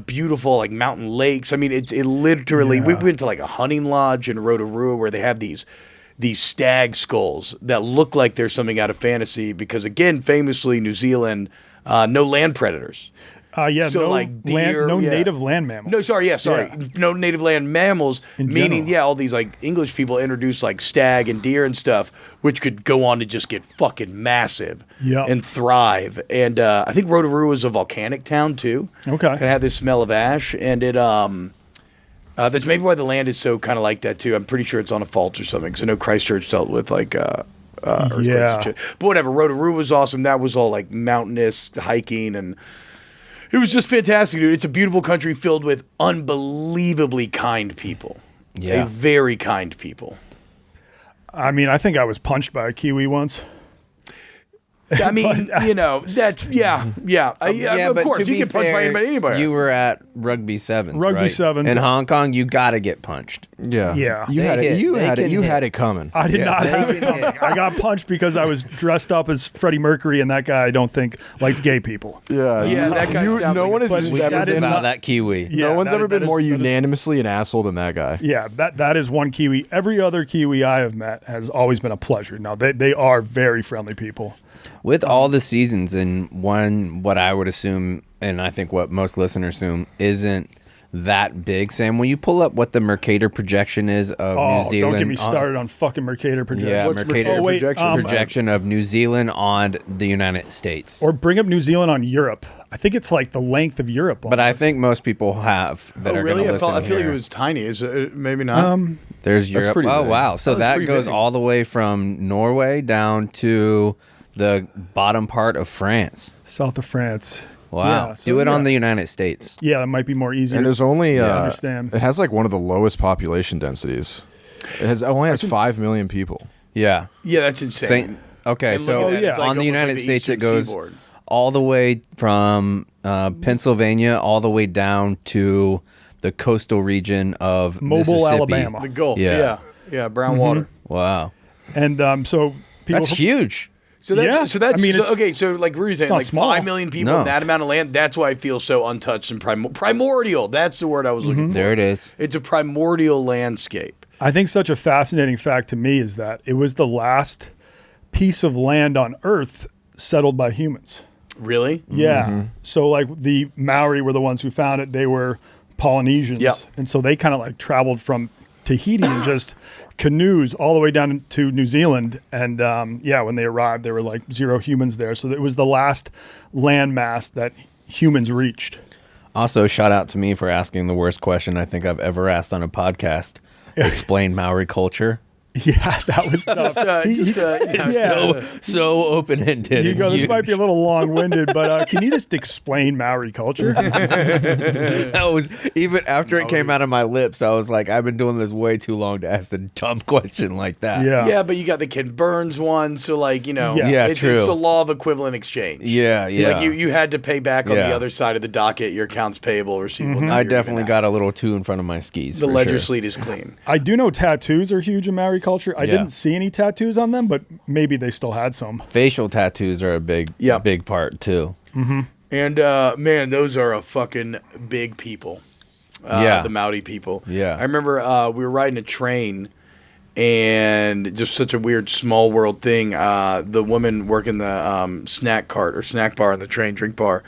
beautiful like mountain lakes. I mean, it literally. We went to like a hunting lodge in Rotorua where they have these stag skulls that look like there's something out of fantasy because again, famously New Zealand, no land predators. So no like deer, native land mammals. No native land mammals. In meaning, general. all these like English people introduced like stag and deer and stuff, which could go on to just get fucking massive and thrive. And I think Rotorua was a volcanic town too. Okay, kind of had this smell of ash, and it that's maybe why the land is so kind of like that too. I'm pretty sure it's on a fault or something because I know Christchurch dealt with like earthquakes and shit. But whatever, Rotorua was awesome. That was all like mountainous hiking and. It was just fantastic, dude. It's a beautiful country filled with unbelievably kind people. Yeah. Very kind people. I mean, I think I was punched by a Kiwi once. I mean, that's of course you get punched by anybody. You were at Rugby Sevens. Rugby right? Sevens in Hong Kong. You got to get punched. Yeah. You They had hit. it. You They had it. can You hit. had it coming. I did not they have it can coming. hit. I got punched because I was dressed up as Freddie Mercury, and that guy I don't think liked gay people. Yeah. That guy sounds No like one a has pussy. ever That is been. not- that Kiwi. Yeah, No one's that- ever that been more is- that is- unanimously an asshole than that guy. Yeah, that is one Kiwi. Every other Kiwi I have met has always been a pleasure. Now they are very friendly people. With all the seasons and what I would assume, and I think what most listeners assume, isn't that big, Sam. When you pull up what the Mercator projection is of New Zealand, don't get me started on fucking Mercator projection. Yeah, Mercator projection? projection of New Zealand on the United States. Or bring up New Zealand on Europe. I think it's like the length of Europe. But I almost. think most people have that are really? going to listen I feel like here. it was tiny. Is it maybe not? There's Europe. pretty Oh big. wow! So that's that pretty goes big. all the way from Norway down to the bottom part of France. South of France. Wow! Yeah, so Do it on yeah. the United States. Yeah, that might be more easier. And there's only to understand. it has like one of the lowest population densities. Only has 5 million people. Yeah. Yeah, that's insane. Okay, And so look at that, it's like on the almost United like the States, it Eastern goes Seaboard. all the way from Pennsylvania all the way down to the coastal region of Mobile, Mississippi. Alabama. The Gulf. Yeah. Yeah, brown water. Wow, And so people. that's huge. So that's, Yeah, so that's I mean, it's okay. So like Rudy's saying, not like small. 5 million people No. in that amount of land. That's why I feel so untouched and primordial. That's the word I was looking for. There it is. It's a primordial landscape. I think such a fascinating fact to me is that it was the last piece of land on Earth settled by humans. Really? Yeah. So like the Maori were the ones who found it. They were Polynesians. Yep. And so they kind of like traveled from Tahiti and just canoes all the way down to New Zealand. And when they arrived, there were like 0 humans there. So it was the last landmass that humans reached. Also, shout out to me for asking the worst question I think I've ever asked on a podcast. Explain Maori culture. Yeah, that was tough. So open ended. You go, this might be a little long-winded, but can you just explain Maori culture? That was even after it came out of my lips. I was like, I've been doing this way too long to ask a dumb question like that. Yeah. Yeah, but you got the Ken Burns one, so like Yeah, it's true. the law of equivalent exchange. Yeah. Like you had to pay back on Yeah. the other side of the docket, your accounts payable, receivable. Now I you're definitely even got out. a little too in front of my skis. The for ledger sure. sleeve is clean. I do know tattoos are huge in Maori culture. I Yeah. didn't see any tattoos on them, but maybe they still had some. Facial tattoos are a big part too. And man, those are a fucking big people. Yeah. The Maori people. Yeah. I remember we were riding a train, and just such a weird small world thing. The woman working the snack cart or snack bar on the train, drink bar,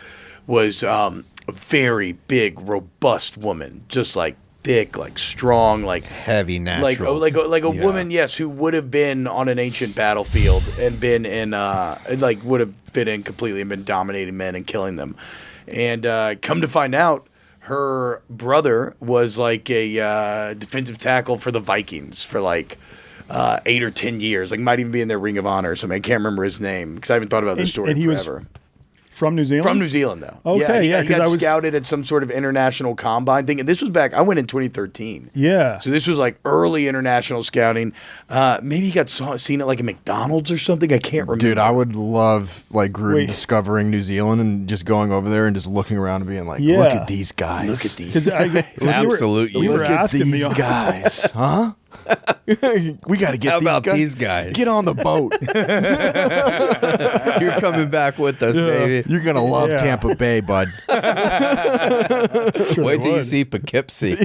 was a very big, robust woman, just like thick, like strong, like Heavy naturals. like a woman, yes, who would have been on an ancient battlefield and been in would have been in completely and been dominating men and killing them. And come to find out, her brother was like a defensive tackle for the Vikings for like 8 or 10 years. Like might even be in their Ring of Honor or something. I can't remember his name because I haven't thought about this story and he was forever. From New Zealand? From New Zealand, though. Okay, yeah, he 'cause got I was- scouted at some sort of international combine thing. And this was back, I went in 2013. Yeah. So this was like early international scouting. Maybe he got seen at like a McDonald's or something. I can't remember. Dude, I would love like Gruden Wait. discovering New Zealand and just going over there and just looking around and being like, Yeah. look at these guys. Look at these. Because Absolute we were Look at asking these the guys, huh? We got to get How these about guys. these guys? Get on the boat. You're coming back with us, baby. You're gonna love Yeah. Tampa Bay, bud. Sure Wait they till you would. see Poughkeepsie.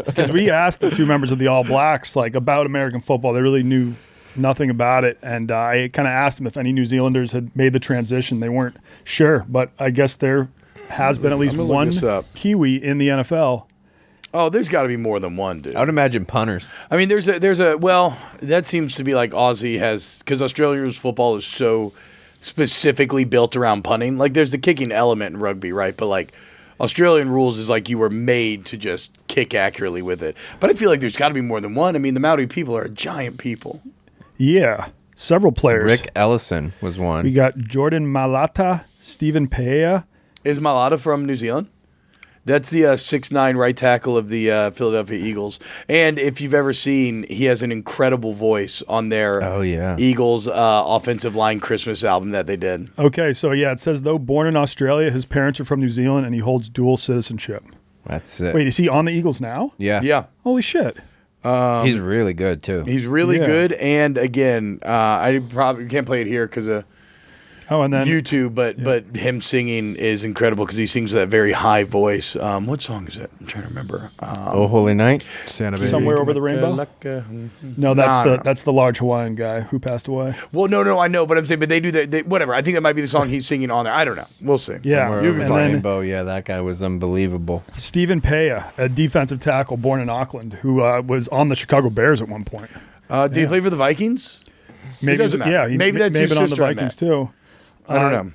Because we asked the 2 members of the All Blacks like about American football. They really knew nothing about it, and I kind of asked them if any New Zealanders had made the transition. They weren't sure, but I guess there has been at least I'm gonna look one this up. Kiwi in the NFL. Oh, there's got to be more than one, dude. I would imagine punters. I mean, there's a well, that seems to be like Aussie has, because Australia's football is so specifically built around punting. Like, there's the kicking element in rugby, right? But like Australian rules is like you were made to just kick accurately with it. But I feel like there's got to be more than one. I mean, the Maori people are a giant people. Yeah, several players. Rick Ellison was We one. got Jordan Malata, Stephen Paea. Is Malata from New Zealand? That's the 6'9" right tackle of the Philadelphia Eagles. And if you've ever seen, he has an incredible voice on their Eagles offensive line Christmas album that they did. Okay, so yeah, it says, though born in Australia, his parents are from New Zealand, and he holds dual citizenship. That's it. Wait, is he on the Eagles now? Yeah. Yeah. Holy shit. He's really good, too. He's really good. And again, I probably can't play it here because of and then YouTube, but him singing is incredible because he sings that very high voice. What song is it? I'm trying to remember. Oh Holy Night? Santa Baby. Somewhere Over the Rainbow? No, that's the large Hawaiian guy who passed away. Well, no, I know, but I'm saying, but they do that. Whatever. I think that might be the song he's singing on there. I don't know. We'll see. Yeah. Somewhere Over the Rainbow. Yeah, that guy was unbelievable. Stephen Paya, a defensive tackle born in Auckland, who was on the Chicago Bears at one point. Did he play for the Vikings? Maybe, doesn't matter. Yeah, maybe that's his been on the sister I Vikings met. too. I don't know.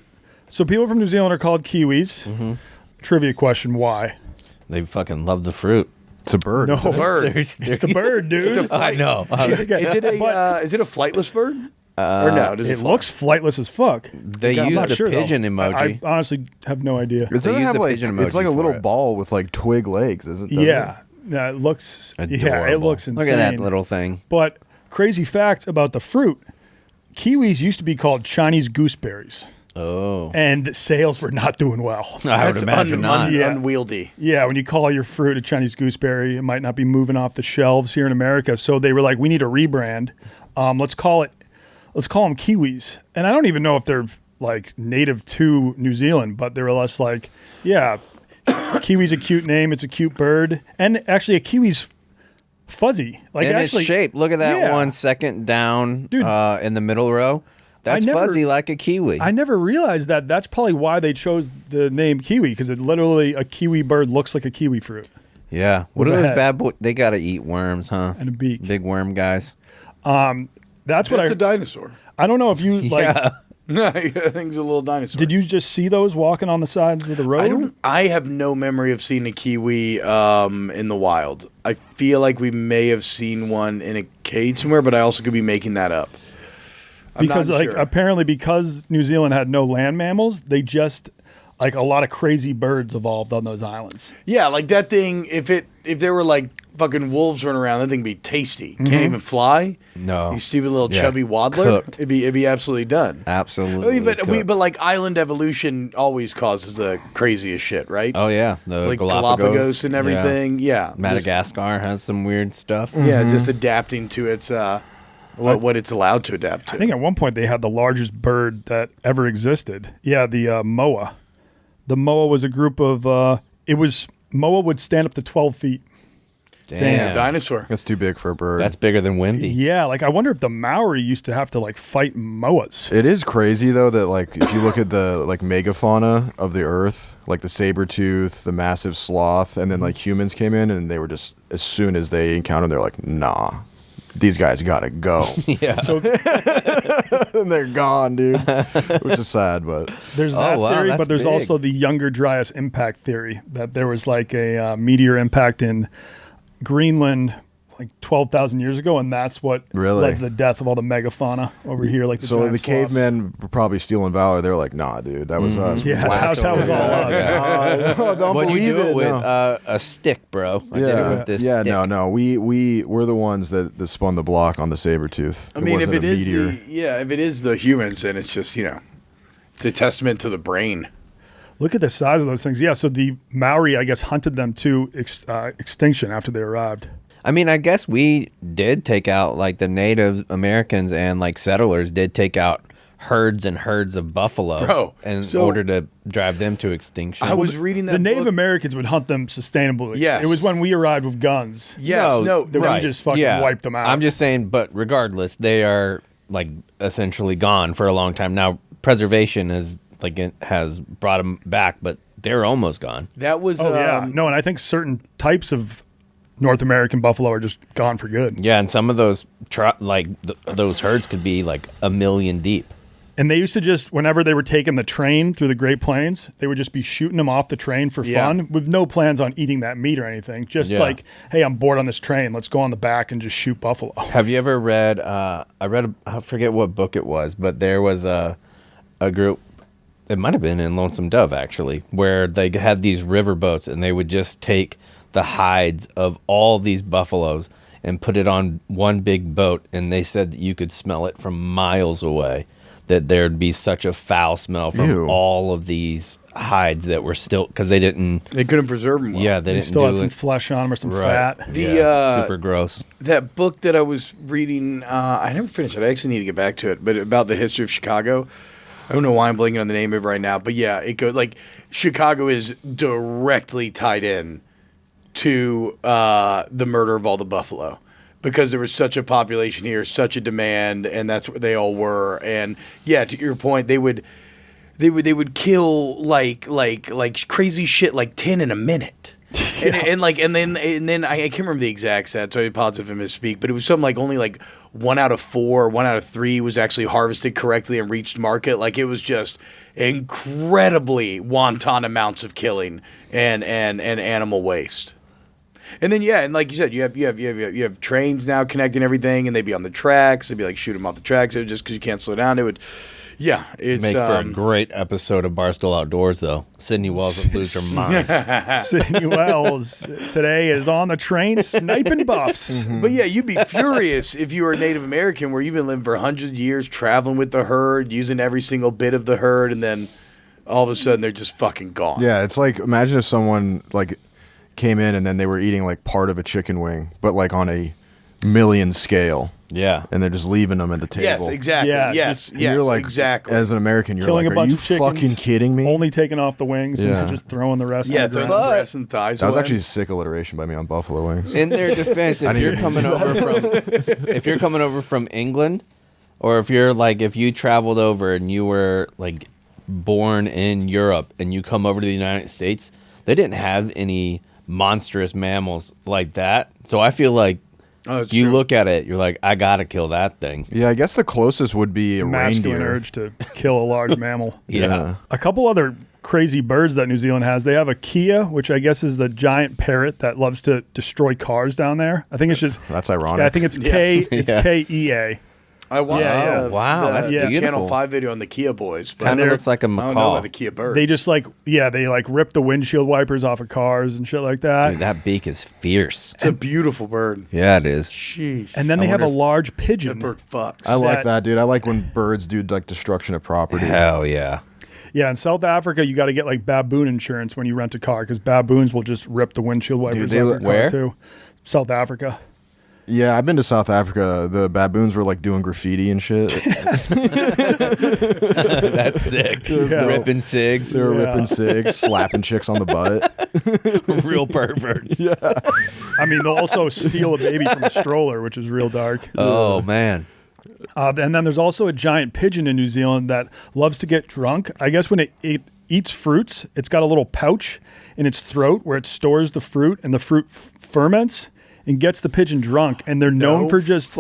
So people from New Zealand are called Kiwis. Trivia question: why? They fucking love the fruit. It's a bird. No, It's a bird. It's the bird, dude. I know. Is it a flightless bird? Or no? Does It looks flightless as fuck. They I'm use not the sure, though. pigeon emoji. I honestly have no idea. Doesn't it use have the like pigeon it's like a emoji little for it. ball with like twig legs, isn't it? Yeah, it looks. Yeah, it Adorable. looks insane. Look at that little thing. But crazy fact about the fruit: kiwis used to be called Chinese gooseberries. Oh. And sales were not doing well. I would imagine not. Unwieldy. Yeah, when you call your fruit a Chinese gooseberry, it might not be moving off the shelves here in America. So they were like, we need a rebrand. Let's call them kiwis. And I don't even know if they're like native to New Zealand, but they were less like, yeah, kiwi's a cute name. It's a cute bird. And actually a kiwi's fuzzy. Like and actually, its shape. Look at that 1 second down Dude, in the middle row. That's fuzzy like a kiwi. I never realized that. That's probably why they chose the name kiwi, because it literally, a kiwi bird looks like a kiwi fruit. Yeah. What With are a those head. bad boys? They got to eat worms, huh? And a beak. Big worm guys. That's a dinosaur. I don't know if you like. Yeah. No, I think it's a little dinosaur. Did you just see those walking on the sides of the road? I have no memory of seeing a kiwi in the wild. I feel like we may have seen one in a cage somewhere, but I also could be making that up. Because apparently because New Zealand had no land mammals, they just like a lot of crazy birds evolved on those islands. Yeah, like that thing. If there were like fucking wolves running around, that thing would be tasty. Can't even fly. No, you stupid little chubby waddler. Cooked. It'd be absolutely done. Absolutely. But like island evolution always causes the craziest shit, right? Oh yeah, the like Galapagos and everything. Yeah, Madagascar has some weird stuff. Yeah, just adapting to its what it's allowed to adapt to. I think at one point they had the largest bird that ever existed. Yeah, the moa. The moa was a group of. Moa would stand up to 12 feet. Damn. It's a dinosaur. That's too big for a bird. That's bigger than Wimby. Yeah, like I wonder if the Maori used to have to like fight moas. It is crazy though that like if you look at the like megafauna of the earth, like the saber tooth, the massive sloth, and then like humans came in and they were just as soon as they encountered, they're like, nah, these guys gotta go. Yeah. So and they're gone, dude. Which is sad, but there's that theory, that's but there's big. also the Younger Dryas impact theory that there was like a meteor impact in Greenland like 12,000 years ago, and that's what led to the death of all the megafauna over here. Like so giant the sloths. cavemen were probably stealing valor. They were like, nah, dude, that was us. Yeah, that was all us. Don't What'd you believe do it with? No. A stick, bro. I did it with this stick. no. We're the ones that spun the block on the saber tooth. I mean, if wasn't it a is meteor. if it is the humans, then it's just it's a testament to the brain. Look at the size of those things. Yeah, so the Maori, I guess, hunted them to extinction after they arrived. I mean, I guess we did take out, like, the Native Americans and, like, settlers did take out herds and herds of buffalo in order to drive them to extinction. I was reading that the Native book. Americans would hunt them sustainably. Yes. It was when we arrived with guns. Yes, That we just fucking wiped them out. I'm just saying, but regardless, they are, like, essentially gone for a long time. Now, preservation is, like, it has brought them back, but they're almost gone. That was and I think certain types of North American buffalo are just gone for good. Yeah, and some of those those herds could be like 1 million deep. And they used to just, whenever they were taking the train through the Great Plains, they would just be shooting them off the train for fun with no plans on eating that meat or anything. Just like, hey, I'm bored on this train. Let's go on the back and just shoot buffalo. Have you ever read, I forget what book it was, but there was a group It might have been in Lonesome Dove, actually, where they had these river boats, and they would just take the hides of all these buffaloes and put it on one big boat, and they said that you could smell it from miles away, that there'd be such a foul smell from all of these hides that were still, because they couldn't preserve them well. Yeah, they still had some flesh on them or some fat. Super gross. That book that I was reading, I never finished it. I actually need to get back to it, but about the history of Chicago. I don't know why I'm blanking on the name of it right now, but yeah, it goes like Chicago is directly tied in to the murder of all the buffalo, because there was such a population here, such a demand, and that's what they all were. And yeah, to your point, they would kill like crazy shit, like 10 in a minute. And then I can't remember the exact stats, so I apologize if I misspeak, but it was something like only like 1 out of 4, 1 out of 3 was actually harvested correctly and reached market. Like, it was just incredibly wanton amounts of killing and animal waste. And then and like you said, you have trains now connecting everything, and they'd be on the tracks. They'd be like, shoot them off the tracks. It would just because you can't slow down. It would. Yeah, it's make for a great episode of Barstool Outdoors, though. Sydney Wells would lose her mind. Sydney Wells today is on the train sniping buffs. Mm-hmm. But yeah, you'd be furious if you were a Native American, where you've been living for 100 years, traveling with the herd, using every single bit of the herd, and then all of a sudden they're just fucking gone. Yeah, it's like, imagine if someone like came in and then they were eating like part of a chicken wing, but like on a million scale. Yeah. And they're just leaving them at the table. Yes, exactly. Yeah, yes, you're like, exactly. As an American, you're killing like, a bunch are you of chickens, fucking kidding me? Only taking off the wings and just throwing the rest. Yeah, throwing the breasts and thighs. That was away. actually a sick alliteration by me on buffalo wings. In their defense, if you're coming over from England, or if you traveled over and you were like born in Europe and you come over to the United States, they didn't have any monstrous mammals like that. So I feel like you look at it, you're like, I gotta kill that thing. Yeah, I guess the closest would be a masculine reindeer. urge to kill a large mammal. Yeah. A couple other crazy birds that New Zealand has. They have a kia, which I guess is the giant parrot that loves to destroy cars down there. I think it's just that's ironic. I think it's KEA. I watched. Wow, that's beautiful. Channel 5 video on the Kia boys. Kind of looks like a macaw. I don't know about the Kia birds. They just they rip the windshield wipers off of cars and shit like that. Dude, that beak is fierce. It's a beautiful bird. Yeah, it is. Sheesh. And then they have a large pigeon. That bird fucks. I like that, dude. I like when birds do like destruction of property. Hell yeah. Yeah, in South Africa, you got to get like baboon insurance when you rent a car, because baboons will just rip the windshield wipers off your car too. South Africa. Yeah, I've been to South Africa. The baboons were like doing graffiti and shit. That's sick. Ripping cigs. They were ripping cigs, slapping chicks on the butt. Real perverts. Yeah. I mean, they'll also steal a baby from a stroller, which is real dark. Oh, man. And then there's also a giant pigeon in New Zealand that loves to get drunk. I guess when it eats fruits, it's got a little pouch in its throat where it stores the fruit, and the fruit ferments and gets the pigeon drunk, and they're known for just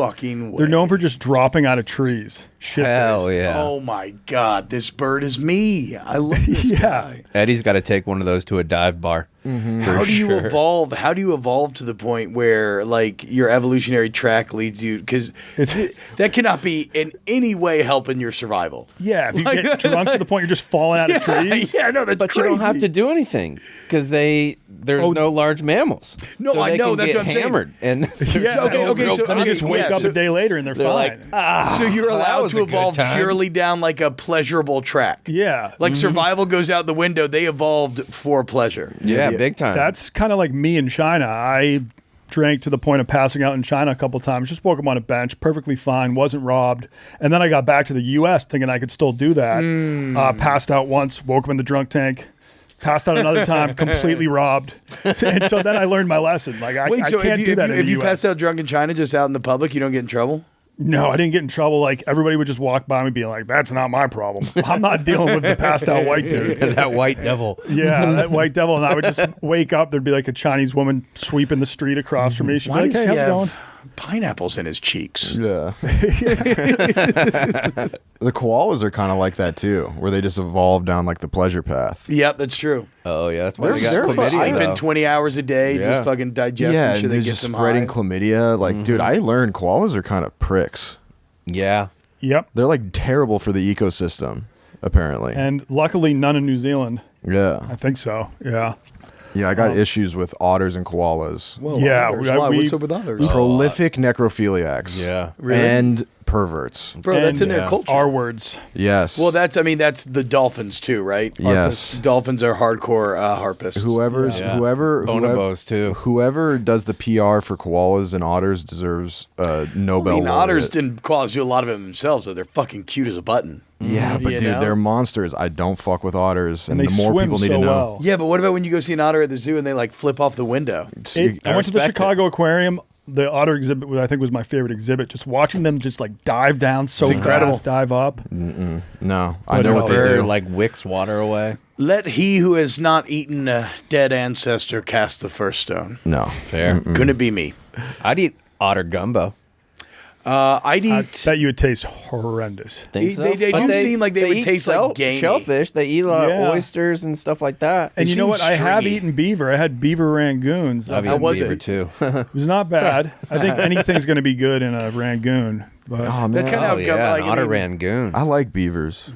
dropping out of trees. Hell yeah! Oh my God, this bird is me. I love this guy. Eddie's got to take one of those to a dive bar. Mm-hmm. How do you evolve? How do you evolve to the point where like your evolutionary track leads you? Because that cannot be in any way helping your survival. Yeah, if you get drunk to the point you're just falling out of trees. Yeah, no, that's but crazy. You don't have to do anything because there's no large mammals. No, so I know that's what I'm hammered saying. And so you just wake up a day later and they're fine. So you're allowed to evolve purely down like a pleasurable track. Yeah, like survival goes out the window. They evolved for pleasure. Yeah, big time. That's kind of like me in China. I drank to the point of passing out in China a couple times. Just woke up on a bench, perfectly fine, wasn't robbed. And then I got back to the U.S. thinking I could still do that. Passed out once, woke up in the drunk tank. Passed out another time, completely robbed. And so then I learned my lesson. Like I can't do that in the If you US. passed out drunk in China just out in the public, you don't get in trouble? No, I didn't get in trouble. Like everybody would just walk by me being like, that's not my problem. I'm not dealing with the passed out white dude. That white devil. Yeah, that white devil. And I would just wake up. There'd be like a Chinese woman sweeping the street across from me. She'd be like, hey, how's it going? Pineapples in his cheeks. Yeah. The koalas are kind of like that too, where they just evolve down like the pleasure path. Yep, that's true. Oh yeah, that's why they They're got chlamydia. Sleeping 20 hours a day, just fucking digesting Yeah, shit and that they're gets just them spreading high. chlamydia. Like, dude, I learned koalas are kind of pricks. Yeah. Yep. They're like terrible for the ecosystem. apparently. And luckily, none in New Zealand. Yeah. I think so. Yeah. Yeah, I got issues with otters and koalas. Whoa, Yeah, otters. Why? What's up with otters? Prolific necrophiliacs. Yeah. Really? And perverts. Bro, that's in their culture. R words. Yes. Well, that's the dolphins too, right? Yes. Dolphins are hardcore harpists. Whoever bonobos too. Whoever does the PR for koalas and otters deserves a Nobel. I mean, laureate. otters and koalas do a lot of it themselves, so they're fucking cute as a button. Yeah, but You dude, know? they're monsters. I don't fuck with otters, and they the more swim people need so to know. well. Yeah, but what about when you go see an otter at the zoo and they like flip off the window? I went to the respect Chicago Aquarium. The otter exhibit, I think, was my favorite exhibit. Just watching them just like dive down so incredible. fast, dive up. No, I But know what they Or do. like wicks water away. Let he who has not eaten a dead ancestor cast the first stone. No, Fair. Gonna be me. I'd eat otter gumbo. I'd I eat. bet you it tastes horrendous. Think so? They But do seem like they would eat taste like gamey. shellfish. They eat a lot Yeah. of oysters and stuff like that. And It you know what? seems I have stringy. eaten beaver. I had beaver rangoons. I've It eaten was beaver it? too. was not bad. I think anything's going to be good in a rangoon. But oh man, That's kind of how yeah, like, an I otter mean, rangoon. I like beavers.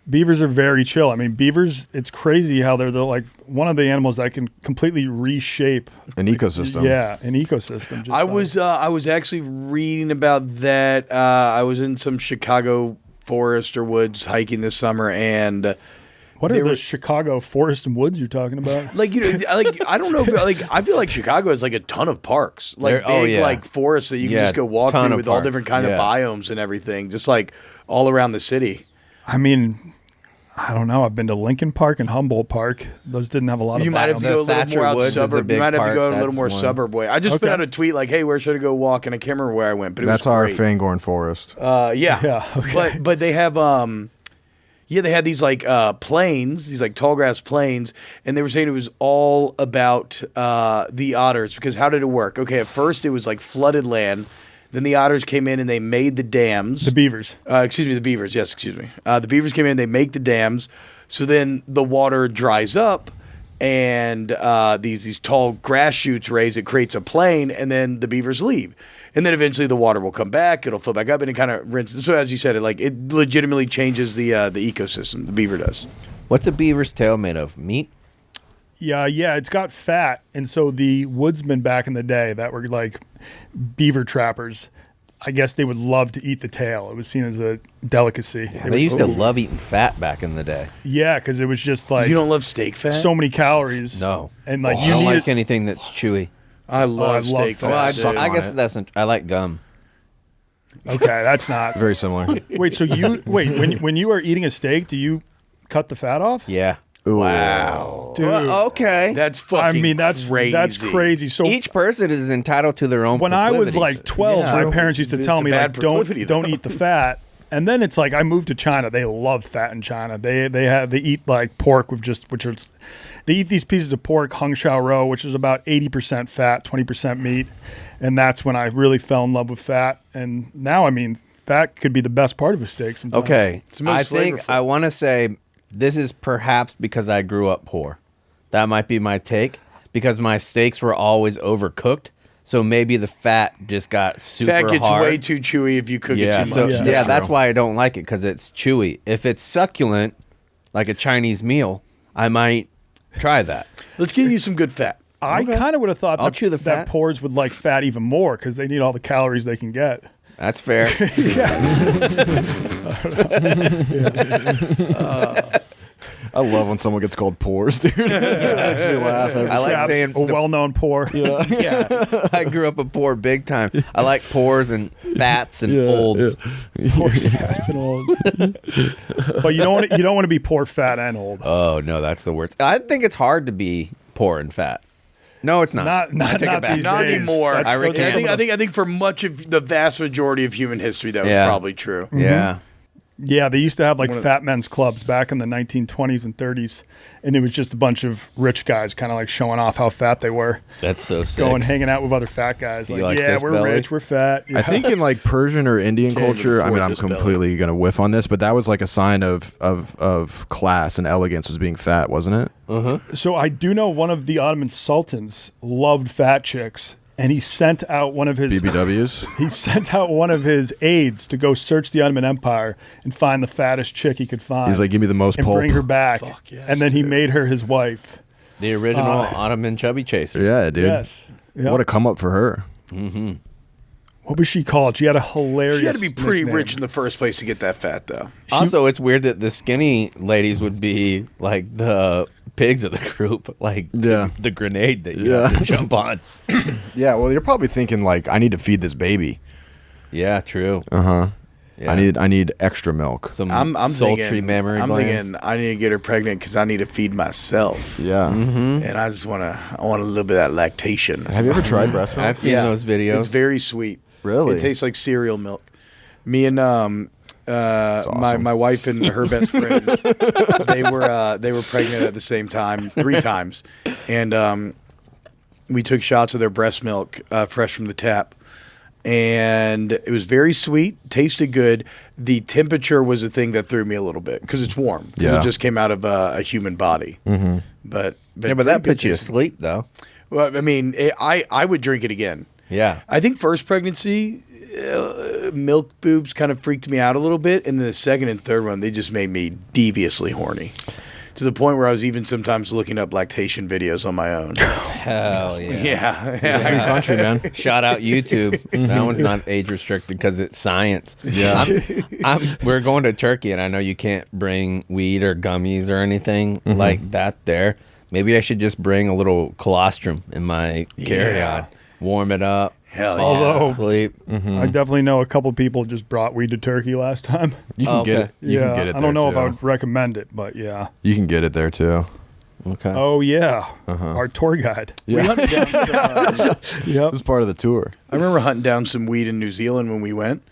beavers are very chill. I mean, beavers, it's crazy how they're like one of the animals that can completely reshape An ecosystem. Yeah, an ecosystem. Just I was actually reading about that. I was in some Chicago forest or woods hiking this summer, and What they are the were- Chicago forest and woods you're talking about? like I don't know, I feel like Chicago has like a ton of parks, like There- big oh, yeah. like forests that you can Yeah, just go walk ton through of with all parks, different kind yeah. of biomes and everything, just like all around the city. I mean, I don't know. I've been to Lincoln Park and Humboldt Park. Those didn't have a lot You of might have to The go a little Thatcher more out Woods is a suburb. You big might have to park. go a little That's more one. suburb way. I just put Okay. out a tweet like, "Hey, where should I go walk?" And I can't remember where I went, but it That's was our great. Fangorn Forest. Yeah, Yeah, okay. But they have they had these like plains, these like tall grass plains, and they were saying it was all about the otters because how did it work? Okay, at first it was like flooded land. Then the otters came in and they made the dams. the beavers. The beavers. Yes, excuse me. The beavers came in, they make the dams. So then the water dries up, and these tall grass shoots raise. It creates a plain, and then the beavers leave. And then eventually the water will come back. It'll fill back up, and it kind of rinses. So as you said, it legitimately changes the ecosystem. The beaver does. What's a beaver's tail made of? Meat? Yeah, it's got fat. And so the woodsmen back in the day that were like beaver trappers, I guess they would love to eat the tail. It was seen as a delicacy. They used to love eating fat back in the day. Yeah, because it was just like You don't love steak fat? so many calories. No. And like I you don't need like anything that's chewy. I love I love steak fat. fat. Well, dude. I guess I like gum. Okay, that's not. Very similar. Wait, so when you are eating a steak, do you cut the fat off? Yeah. Wow. Dude, Well, okay. That's fucking that's crazy. crazy. So Each person is entitled to their own when I was proclivities. like 12, Yeah. my parents used to It's tell a me bad like don't proclivity, though. eat the fat. And then it's like I moved to China. They love fat in China. They eat like pork with they eat these pieces of pork, hung shao rou, which is about 80% fat, 20% meat. And that's when I really fell in love with fat. And now, I mean, fat could be the best part of a steak sometimes. Okay. the most I think flavorful. I want to say this is perhaps because I grew up poor. That might be my take because my steaks were always overcooked. So maybe the fat just got super Fat gets hard. way too chewy if you cook yeah, it too much. so Yeah. that's why I don't like it because it's chewy. If it's succulent, like a Chinese meal, I might try that. Let's give you some good fat. I kind of would have thought I'll chew the that fat. pores would like fat even more because they need all the calories they can get. That's fair. I love when someone gets called pores, dude. It makes me laugh. Every I like Chaps, saying a well-known pore. yeah. I grew up a poor big time. I like pores and fats and olds. Pores, fats, and olds. But you don't want to be poor, fat, and old. Oh no, that's the worst. I think it's hard to be poor and fat. No, it's not. Not I take it back. these Not days. anymore. That's- I those are recant. some of the- I think for much of the vast majority of human history, that was Yeah. probably true. Yeah. Yeah, they used to have like fat men's clubs back in the 1920s and 30s, and it was just a bunch of rich guys kind of like showing off how fat they were, That's so sick. going hanging out with other fat guys. You Like, like yeah, this we're belly? rich, we're fat. I think in like Persian or Indian Can't even culture, I mean, afford I'm this belly. completely gonna whiff on this, but that was like a sign of class and elegance was being fat, wasn't it? So I do know one of the Ottoman sultans loved fat chicks, and he sent out one of his BBWs. He sent out one of his aides to go search the Ottoman Empire and find the fattest chick he could find. He's like, give me the most and pulp. bring her back. Fuck yes, and then he dude. made her his wife. The original Ottoman chubby chaser. Yeah, dude. Yes. Yep. What a come up for her. Mm-hmm. What was she called? She had a hilarious. She had to be pretty nickname. rich in the first place to get that fat, though. Also, it's weird that the skinny ladies would be like the pigs of the group, like the grenade that you have to jump on. Yeah, well, you're probably thinking like, I need to feed this baby. Yeah, true. Yeah. I need extra milk. Some I'm sultry thinking, mammary I'm glands. thinking I need to get her pregnant because I need to feed myself. Yeah. Mm-hmm. And I just want a little bit of that lactation. Have you ever tried breast milk? I've seen those videos. It's very sweet. Really? It tastes like cereal milk. Me and my wife and her best friend, they were pregnant at the same time 3 times, and we took shots of their breast milk fresh from the tap, and it was very sweet, tasted good. The temperature was the thing that threw me a little bit because it's warm. 'Cause Yeah. it just came out of a human body. Mm-hmm. But yeah, but that puts you to sleep, though. Well, I mean, I would drink it again. Yeah. I think first pregnancy, milk boobs kind of freaked me out a little bit. And then the second and third one, they just made me deviously horny. To the point where I was even sometimes looking up lactation videos on my own. Hell yeah. Yeah. Free country, man. Shout out YouTube. That one's not age restricted because it's science. Yeah. We're going to Turkey, and I know you can't bring weed or gummies or anything like that there. Maybe I should just bring a little colostrum in my carry-on. Warm it up. Hell yeah. Although Sleep. I definitely know a couple people just brought weed to Turkey last time. You can get it. You can get it I don't there, know if I too. would recommend it, but yeah. You can get it there too. Okay. Oh yeah, our tour guide. Yeah. We hunted down some, Yep. It was part of the tour. I remember hunting down some weed in New Zealand when we went.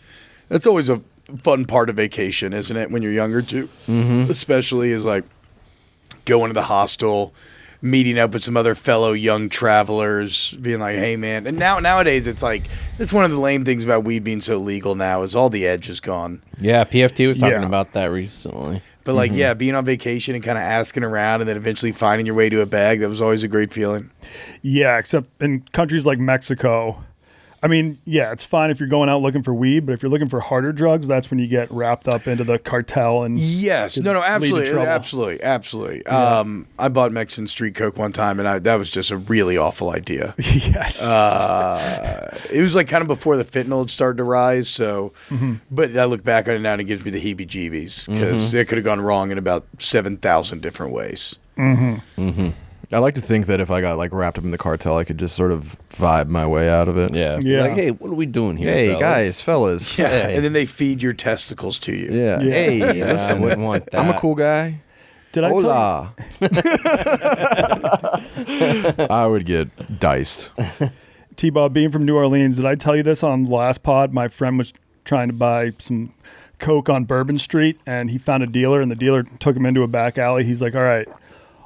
That's always a fun part of vacation, isn't it? When you're younger too, especially is like going to the hostel, meeting up with some other fellow young travelers, being like, "Hey, man!" And nowadays, it's like it's one of the lame things about weed being so legal now is all the edge is gone. Yeah, PFT was talking Yeah. about that recently. But like, yeah, being on vacation and kind of asking around and then eventually finding your way to a bag, that was always a great feeling. Yeah, except in countries like Mexico. I mean, yeah, it's fine if you're going out looking for weed, but if you're looking for harder drugs, that's when you get wrapped up into the cartel and Yes, could no, lead to absolutely, trouble. absolutely. I bought Mexican street coke one time, and that was just a really awful idea. yes. It was like kind of before the fentanyl had started to rise. So, but I look back on it now and it gives me the heebie-jeebies because it could have gone wrong in about 7,000 different ways. I like to think that if I got like wrapped up in the cartel, I could just sort of vibe my way out of it. Yeah. Yeah. Like, hey, what are we doing here? Hey, fellas? guys, fellas. Yeah, Hey. and then they feed your testicles to you. Yeah. Yeah. Hey, Yeah, I listen, wouldn't want that. I'm a cool guy. Did I tell you? Hola. I would get diced. T-Bob, being from New Orleans, did I tell you this on the last pod? My friend was trying to buy some coke on Bourbon Street, and he found a dealer, and the dealer took him into a back alley. He's like, all right,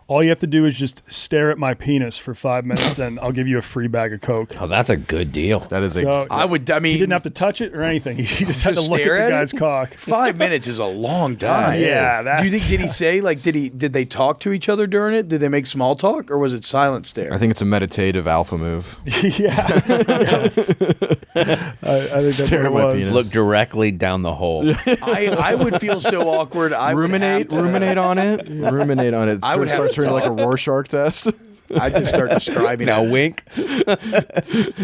all you have to do is just stare at my penis for 5 minutes, and I'll give you a free bag of coke. Oh, that's a good deal. That is So, I mean, he didn't have to touch it or anything. He just had to Just look at stare the at guy's it? cock. 5 minutes is a long time. Yeah, Do you think, did he say, like, did they talk to each other during it? Did they make small talk, or was it silent stare? I think it's a meditative alpha move. yeah. I think that's Stare what at it my was. penis. Look directly down the hole. I would feel so awkward. I Ruminate on it. Ruminate on it. I would have start to turning like a talk. Rorschach test. I'd just start describing Now it. wink.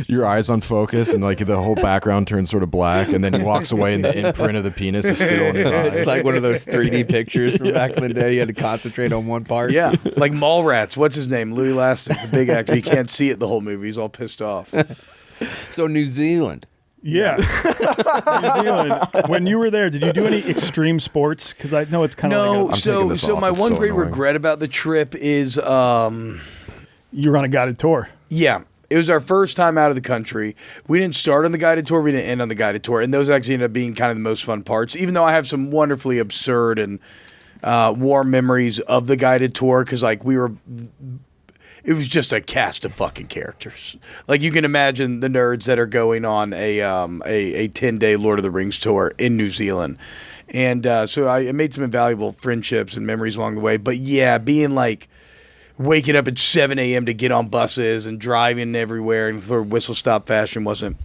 Your eyes on focus, and like the whole background turns sort of black, and then he walks away, and the imprint of the penis is still in his eye. It's like one of those 3D pictures from back in the day. You had to concentrate on one part. Yeah, like Mallrats. What's his name? Louis Lastic, the big actor. He can't see it the whole movie. He's all pissed off. So New Zealand. Yeah. New Zealand. When you were there, did you do any extreme sports? Because I know it's kind of No, like taking this so off. my It's one so great annoying. regret about the trip is, you were on a guided tour. yeah, it was our first time out of the country. We didn't start on the guided tour. We didn't end on the guided tour. And those actually ended up being kind of the most fun parts, even though I have some wonderfully absurd and warm memories of the guided tour because, like, it was just a cast of fucking characters. Like, you can imagine the nerds that are going on a 10-day Lord of the Rings tour in New Zealand. And so I made some invaluable friendships and memories along the way. But yeah, being like, waking up at 7 a.m. to get on buses and driving everywhere, and for whistle stop fashion wasn't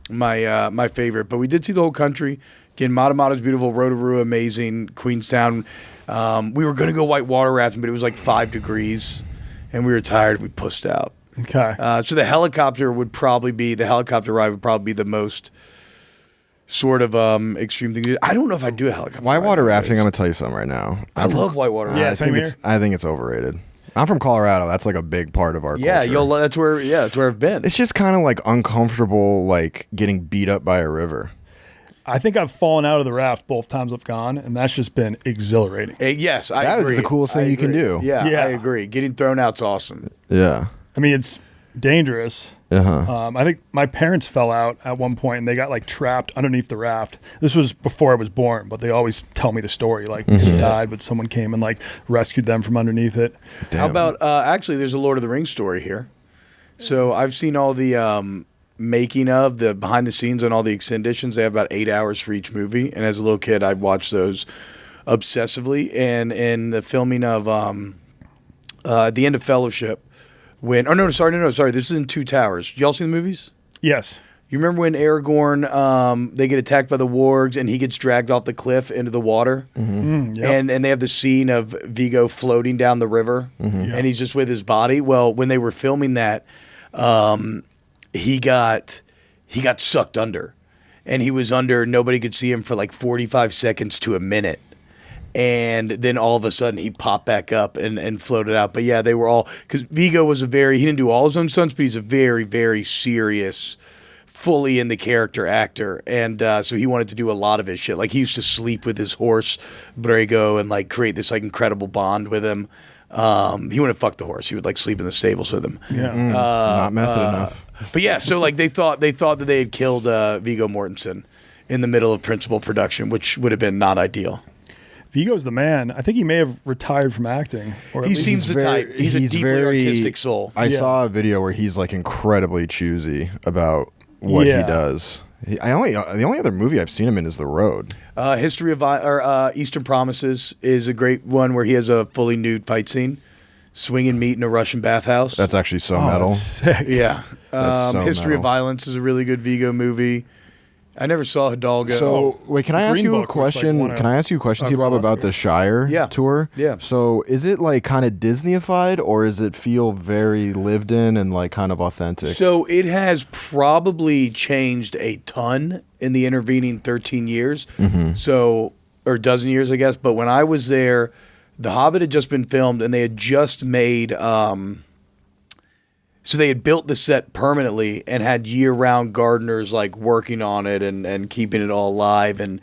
my favorite. But we did see the whole country. Again, Matamata's beautiful, Rotorua amazing, Queenstown. We were going to go whitewater rafting, but it was like 5 degrees, and we were tired. We pushed out. Okay. So the helicopter ride would probably be the most sort of extreme thing to do. I don't know if I'd do a helicopter Whitewater ride. rafting, I'm going to tell you something right now. I love whitewater rafting. Yeah, same here. I think it's overrated. I'm from Colorado. That's like a big part of our culture. That's where I've been. It's just kind of like uncomfortable, like getting beat up by a river. I think I've fallen out of the raft both times I've gone, and that's just been exhilarating. Yes, I That agree. is the coolest thing you can do. Yeah, Yeah. I agree. Getting thrown out's awesome. Yeah. I mean, it's dangerous. Uh-huh. I think my parents fell out at one point, and they got like trapped underneath the raft. This was before I was born, but they always tell me the story. Like they died, but someone came and like rescued them from underneath it. Damn. How about actually? There's a Lord of the Rings story here. So I've seen all the making of, the behind the scenes on all the extended editions. They have about 8 hours for each movie, and as a little kid, I'd watch those obsessively. And in the filming of at the end of Fellowship, sorry, this is in Two Towers. Y'all seen the movies? Yes. You remember when Aragorn, they get attacked by the wargs and he gets dragged off the cliff into the water? Mm, yep. And they have the scene of Viggo floating down the river and he's just with his body. Well, when they were filming that, he got sucked under. And he was under, nobody could see him for like 45 seconds to a minute. And then all of a sudden he popped back up and floated out. But yeah, they were all, because Viggo was he didn't do all his own stunts, but he's a very, very serious, fully in the character actor. And so he wanted to do a lot of his shit. Like he used to sleep with his horse, Brego, and like create this like incredible bond with him. He wouldn't fuck the horse. He would like sleep in the stables with him. Yeah. Not method enough. But yeah, so like they thought that they had killed Viggo Mortensen in the middle of principal production, which would have been not ideal. Viggo's the man. I think he may have retired from acting. Or at He least seems the type. He's a deeply artistic soul. I Yeah. saw a video where he's like incredibly choosy about what he does. The only other movie I've seen him in is The Road. History of Eastern Promises is a great one where he has a fully nude fight scene, swinging meat in a Russian bathhouse. That's actually so Oh, metal. that's sick. Yeah. That's so History of metal. Violence is a really good Viggo movie. I never saw Hidalgo. So wait, can I ask Green you a Book, which, like, question? won a- Can I ask you a question, T-Bob, about the Shire tour? Yeah. So is it like kind of Disneyified, or does it feel very lived in and like kind of authentic? So it has probably changed a ton in the intervening 13 years. So, or dozen years, I guess. But when I was there, The Hobbit had just been filmed, and they had just made. So they had built the set permanently and had year-round gardeners like working on it and keeping it all alive, and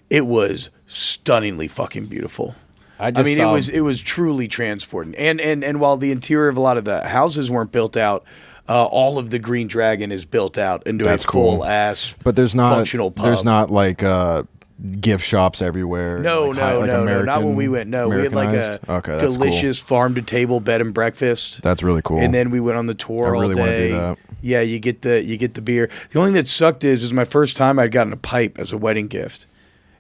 it was stunningly fucking beautiful. I mean, it was truly transporting. And while the interior of a lot of the houses weren't built out, all of the Green Dragon is built out into That's a cool. full ass. But there's not functional pub. There's not like gift shops everywhere. No, like not when we went. No, we had like a Americanized? Okay, delicious farm to table bed and breakfast. That's really cool. And then we went on the tour I really all wanna day. do that. Yeah, you get the beer. The only thing that sucked is it was my first time I'd gotten a pipe as a wedding gift.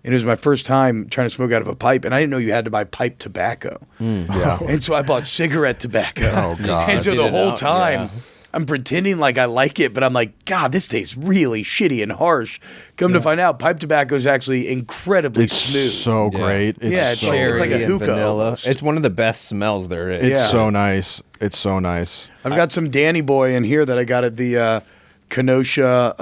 And it was my first time trying to smoke out of a pipe, and I didn't know you had to buy pipe tobacco. Yeah. And so I bought cigarette tobacco. Oh, God. And so the Emptied it whole out, time yeah. I'm pretending like I like it, but I'm like, God, this tastes really shitty and harsh. Come to find out, pipe tobacco is actually incredibly It's smooth. so great. Yeah, it's like a Cherry and hookah vanilla. almost. It's one of the best smells there is. It's Yeah. so nice. It's so nice. I've got some Danny Boy in here that I got at the Kenosha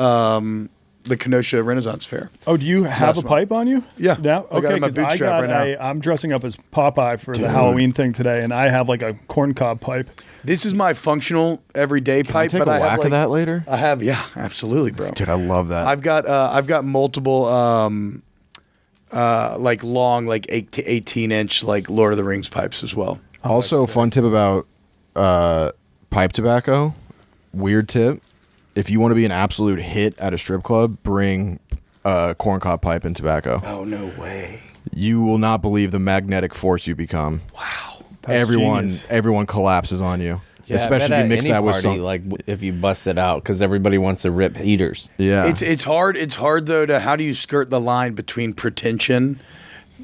Renaissance Fair. Oh, do you have Last a pipe on you? Yeah. Now? I got it in my 'cause bootstrap right now. I'm dressing up as Popeye for the Halloween thing today, and I have like a corncob pipe. This is my functional everyday pipe, Take but a I whack have of like, that later. I have, yeah, absolutely, bro. Dude, I love that. I've got multiple like long, like 8 to 18-inch like Lord of the Rings pipes as well. Also, fun tip about pipe tobacco. Weird tip. If you want to be an absolute hit at a strip club, bring corncob pipe and tobacco. Oh, no way. You will not believe the magnetic force you become. Wow. That's genius. Everyone collapses on you. Yeah, Especially if I bet you mix at any that with party, some. like if you bust it out, because everybody wants to rip heaters. Yeah. It's hard. It's hard though to how do you skirt the line between pretension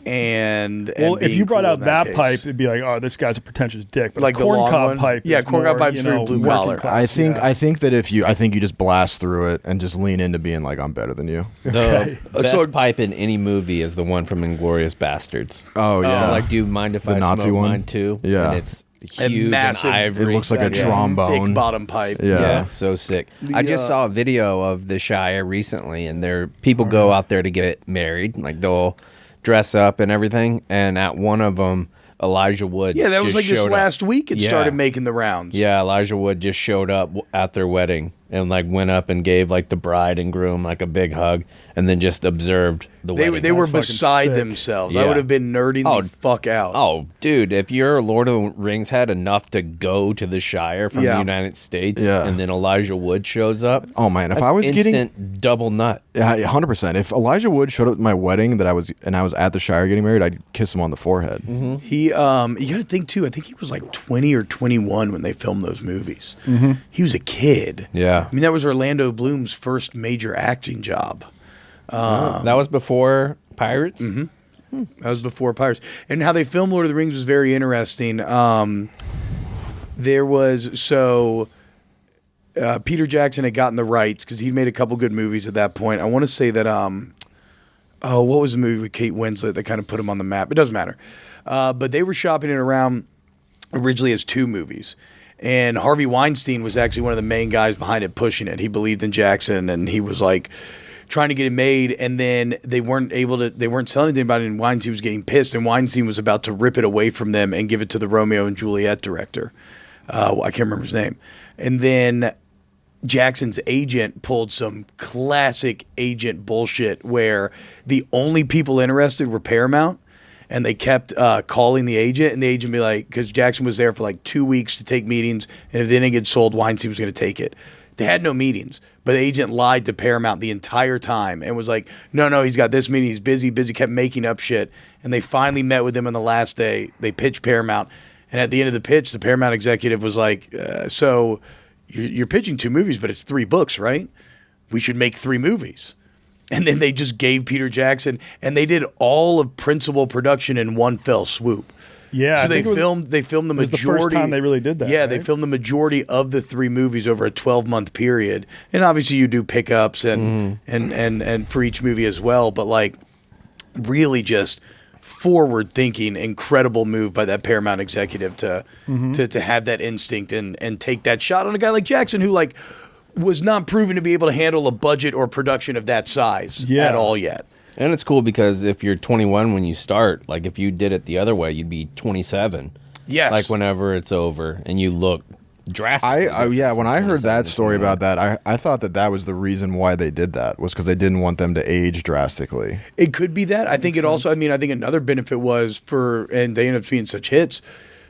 and if you brought cool out in that pipe, it'd be like, oh, this guy's a pretentious dick. But like a corncob pipe, corncob pipe's very blue collar. I think that I think you just blast through it and just lean into being like, I'm better than you. The best pipe in any movie is the one from Inglourious Bastards. Oh yeah, like, do you mind if the I Nazi smoke one? mine too? Yeah, and it's huge, massive, and ivory. It looks like a trombone, thick bottom pipe. Yeah, so sick. I just saw a video of the Shire recently, and people go out there to get married. Like, they'll dress up and everything. And at one of them, Elijah Wood. Yeah, that was like this last week. It Yeah. started making the rounds. Yeah, Elijah Wood just showed up at their wedding and like went up and gave like the bride and groom like a big hug, and then just observed the wedding. They were beside themselves. Yeah. I would have been nerding the fuck out. Oh, dude, if you're a Lord of the Rings head enough to go to the Shire from the United States, and then Elijah Wood shows up. Oh man, if that's I was instant double nut. Yeah, 100%. If Elijah Wood showed up at my wedding I was at the Shire getting married, I'd kiss him on the forehead. Mm-hmm. He, you got to think too. I think he was like 20 or 21 when they filmed those movies. Mm-hmm. He was a kid. Yeah, I mean, that was Orlando Bloom's first major acting job. that was before Pirates. Mm-hmm. That was before Pirates. And how they filmed Lord of the Rings was very interesting. There was Peter Jackson had gotten the rights because he'd made a couple good movies at that point. I want to say that what was the movie with Kate Winslet that kind of put him on the map? It doesn't matter. But they were shopping it around originally as 2 movies. And Harvey Weinstein was actually one of the main guys behind it, pushing it. He believed in Jackson, and he was like trying to get it made. And then they weren't selling anything about it, and Weinstein was getting pissed. And Weinstein was about to rip it away from them and give it to the Romeo and Juliet director. I can't remember his name. And then Jackson's agent pulled some classic agent bullshit where the only people interested were Paramount. And they kept calling the agent, and the agent be like, because Jackson was there for like 2 weeks to take meetings, and if they didn't get sold, Weinstein was going to take it. They had no meetings, but the agent lied to Paramount the entire time and was like, no, he's got this meeting, he's busy, kept making up shit. And they finally met with him on the last day. They pitched Paramount, and at the end of the pitch, the Paramount executive was like, so you're pitching 2 movies, but it's 3 books, right? We should make 3 movies. And then they just gave Peter Jackson, and they did all of principal production in one fell swoop. Yeah, so they filmed the majority. It was the first time they really did that. Yeah, right? they filmed the majority of the 3 movies over a 12-month period, and obviously you do pickups and for each movie as well. But like, really just forward-thinking, incredible move by that Paramount executive to have that instinct and take that shot on a guy like Jackson, who like was not proven to be able to handle a budget or production of that size at all yet. And it's cool because if you're 21 when you start, like if you did it the other way, you'd be 27. Yes. Like whenever it's over and you look drastically. When I heard that story about that, I thought that was the reason why they did that, was because they didn't want them to age drastically. It could be that. I think it also, I think another benefit was and they ended up being such hits,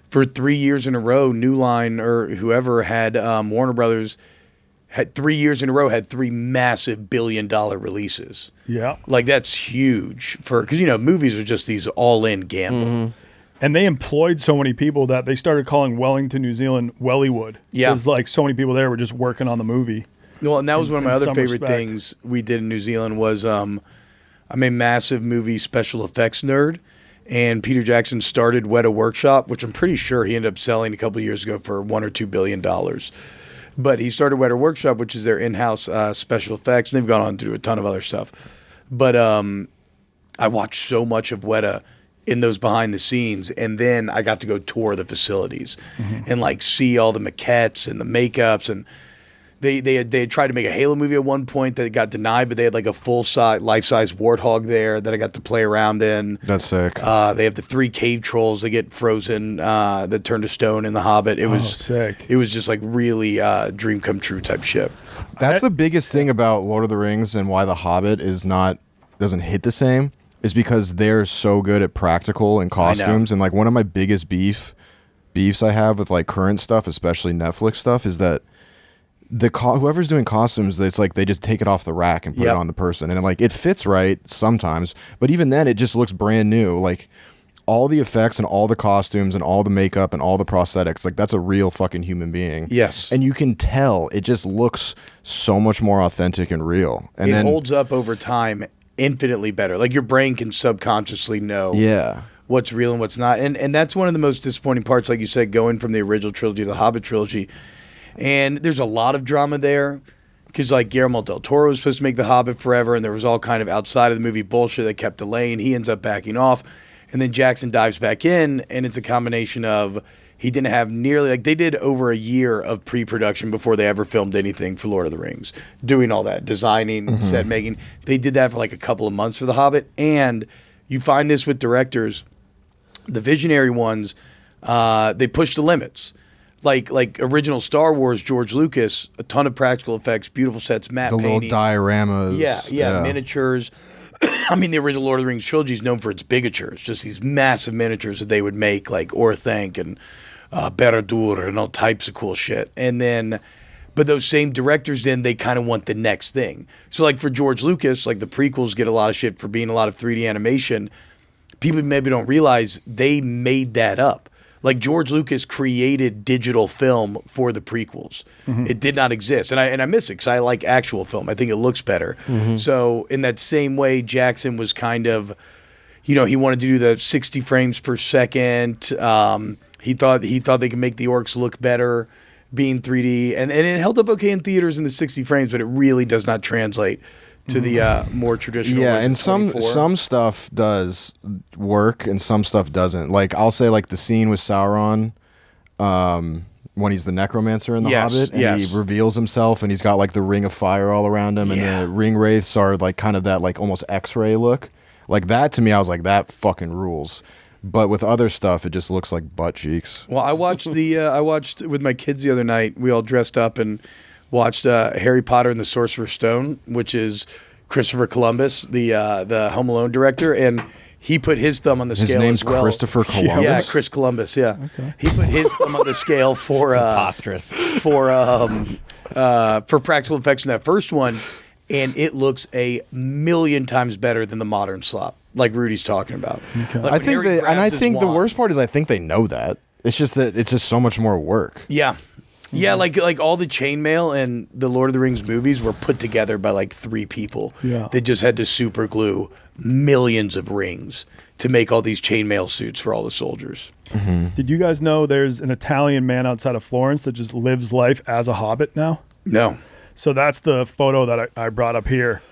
for 3 years in a row, New Line or whoever had Warner Brothers had 3 years in a row had 3 massive billion-dollar releases. Yeah. Like, that's huge because, movies are just these all-in gamble. Mm-hmm. And they employed so many people that they started calling Wellington, New Zealand, Wellywood. Yeah. Because, like, so many people there were just working on the movie. Well, and that was one of my other favorite respect. things we did in New Zealand was I'm a massive movie special effects nerd. And Peter Jackson started Weta Workshop, which I'm pretty sure he ended up selling a couple of years ago for $1 or $2 billion. But he started Weta Workshop, which is their in-house special effects, and they've gone on to do a ton of other stuff. But I watched so much of Weta in those behind the scenes, and then I got to go tour the facilities and like see all the maquettes and the makeups, and they had tried to make a Halo movie at one point that got denied, but they had like a full-size, life-size warthog there that I got to play around in. That's sick. They have the 3 cave trolls that get frozen that turn to stone in The Hobbit. It was sick. It was just like really dream come true type shit. That's the biggest thing about Lord of the Rings and why The Hobbit doesn't hit the same, is because they're so good at practical and costumes. And like one of my biggest beefs I have with like current stuff, especially Netflix stuff, is that whoever's doing costumes, it's like they just take it off the rack and put it on the person, and like it fits right sometimes, but even then it just looks brand new. Like all the effects and all the costumes and all the makeup and all the prosthetics, like that's a real fucking human being. Yes. And you can tell it just looks so much more authentic and real. And it holds up over time infinitely better. Like your brain can subconsciously know what's real and what's not. And that's one of the most disappointing parts, like you said, going from the original trilogy to the Hobbit trilogy. And there's a lot of drama there because like Guillermo del Toro was supposed to make The Hobbit forever, and there was all kind of outside of the movie bullshit that kept delaying. He ends up backing off, and then Jackson dives back in, and it's a combination of he didn't have nearly, like they did over a year of pre-production before they ever filmed anything for Lord of the Rings, doing all that, designing, set making. They did that for like a couple of months for The Hobbit, and you find this with directors, the visionary ones, they push the limits. Like original Star Wars, George Lucas, a ton of practical effects, beautiful sets, matte paintings. The little dioramas. Yeah, miniatures. I mean, the original Lord of the Rings trilogy is known for its bigatures, just these massive miniatures that they would make, like Orthanc and Barad-dûr and all types of cool shit. And then, but those same directors, then they kind of want the next thing. So like for George Lucas, like the prequels get a lot of shit for being a lot of 3D animation. People maybe don't realize they made that up. Like George Lucas created digital film for the prequels. It did not exist. And I miss it because I like actual film. I think it looks better. So in that same way, Jackson was kind of, he wanted to do the 60 frames per second. He thought they could make the orcs look better being 3D. And it held up okay in theaters in the 60 frames, but it really does not translate to the more traditional. Yeah, and some stuff does work and some stuff doesn't. Like I'll say like the scene with Sauron when he's the necromancer in the Hobbit and he reveals himself and he's got like the ring of fire all around him and the ring wraiths are like kind of that like almost X-ray look. Like that to me I was like that fucking rules. But with other stuff it just looks like butt cheeks. Well, I watched with my kids the other night. We all dressed up and watched Harry Potter and the Sorcerer's Stone, which is Christopher Columbus, the Home Alone director, and he put his thumb on the scale name's as well. Christopher Columbus? Yeah, Chris Columbus, yeah. Okay. He put his thumb on the scale for preposterous. For practical effects in that first one, and it looks a million times better than the modern slop, like Rudy's talking about. Okay. Like I think the worst part is I think they know that. It's just that it's just so much more work. Yeah. Yeah, like all the chainmail and the Lord of the Rings movies were put together by like 3 people. Yeah. They just had to super glue millions of rings to make all these chainmail suits for all the soldiers. Did you guys know there's an Italian man outside of Florence that just lives life as a hobbit now? No. So that's the photo that I brought up here.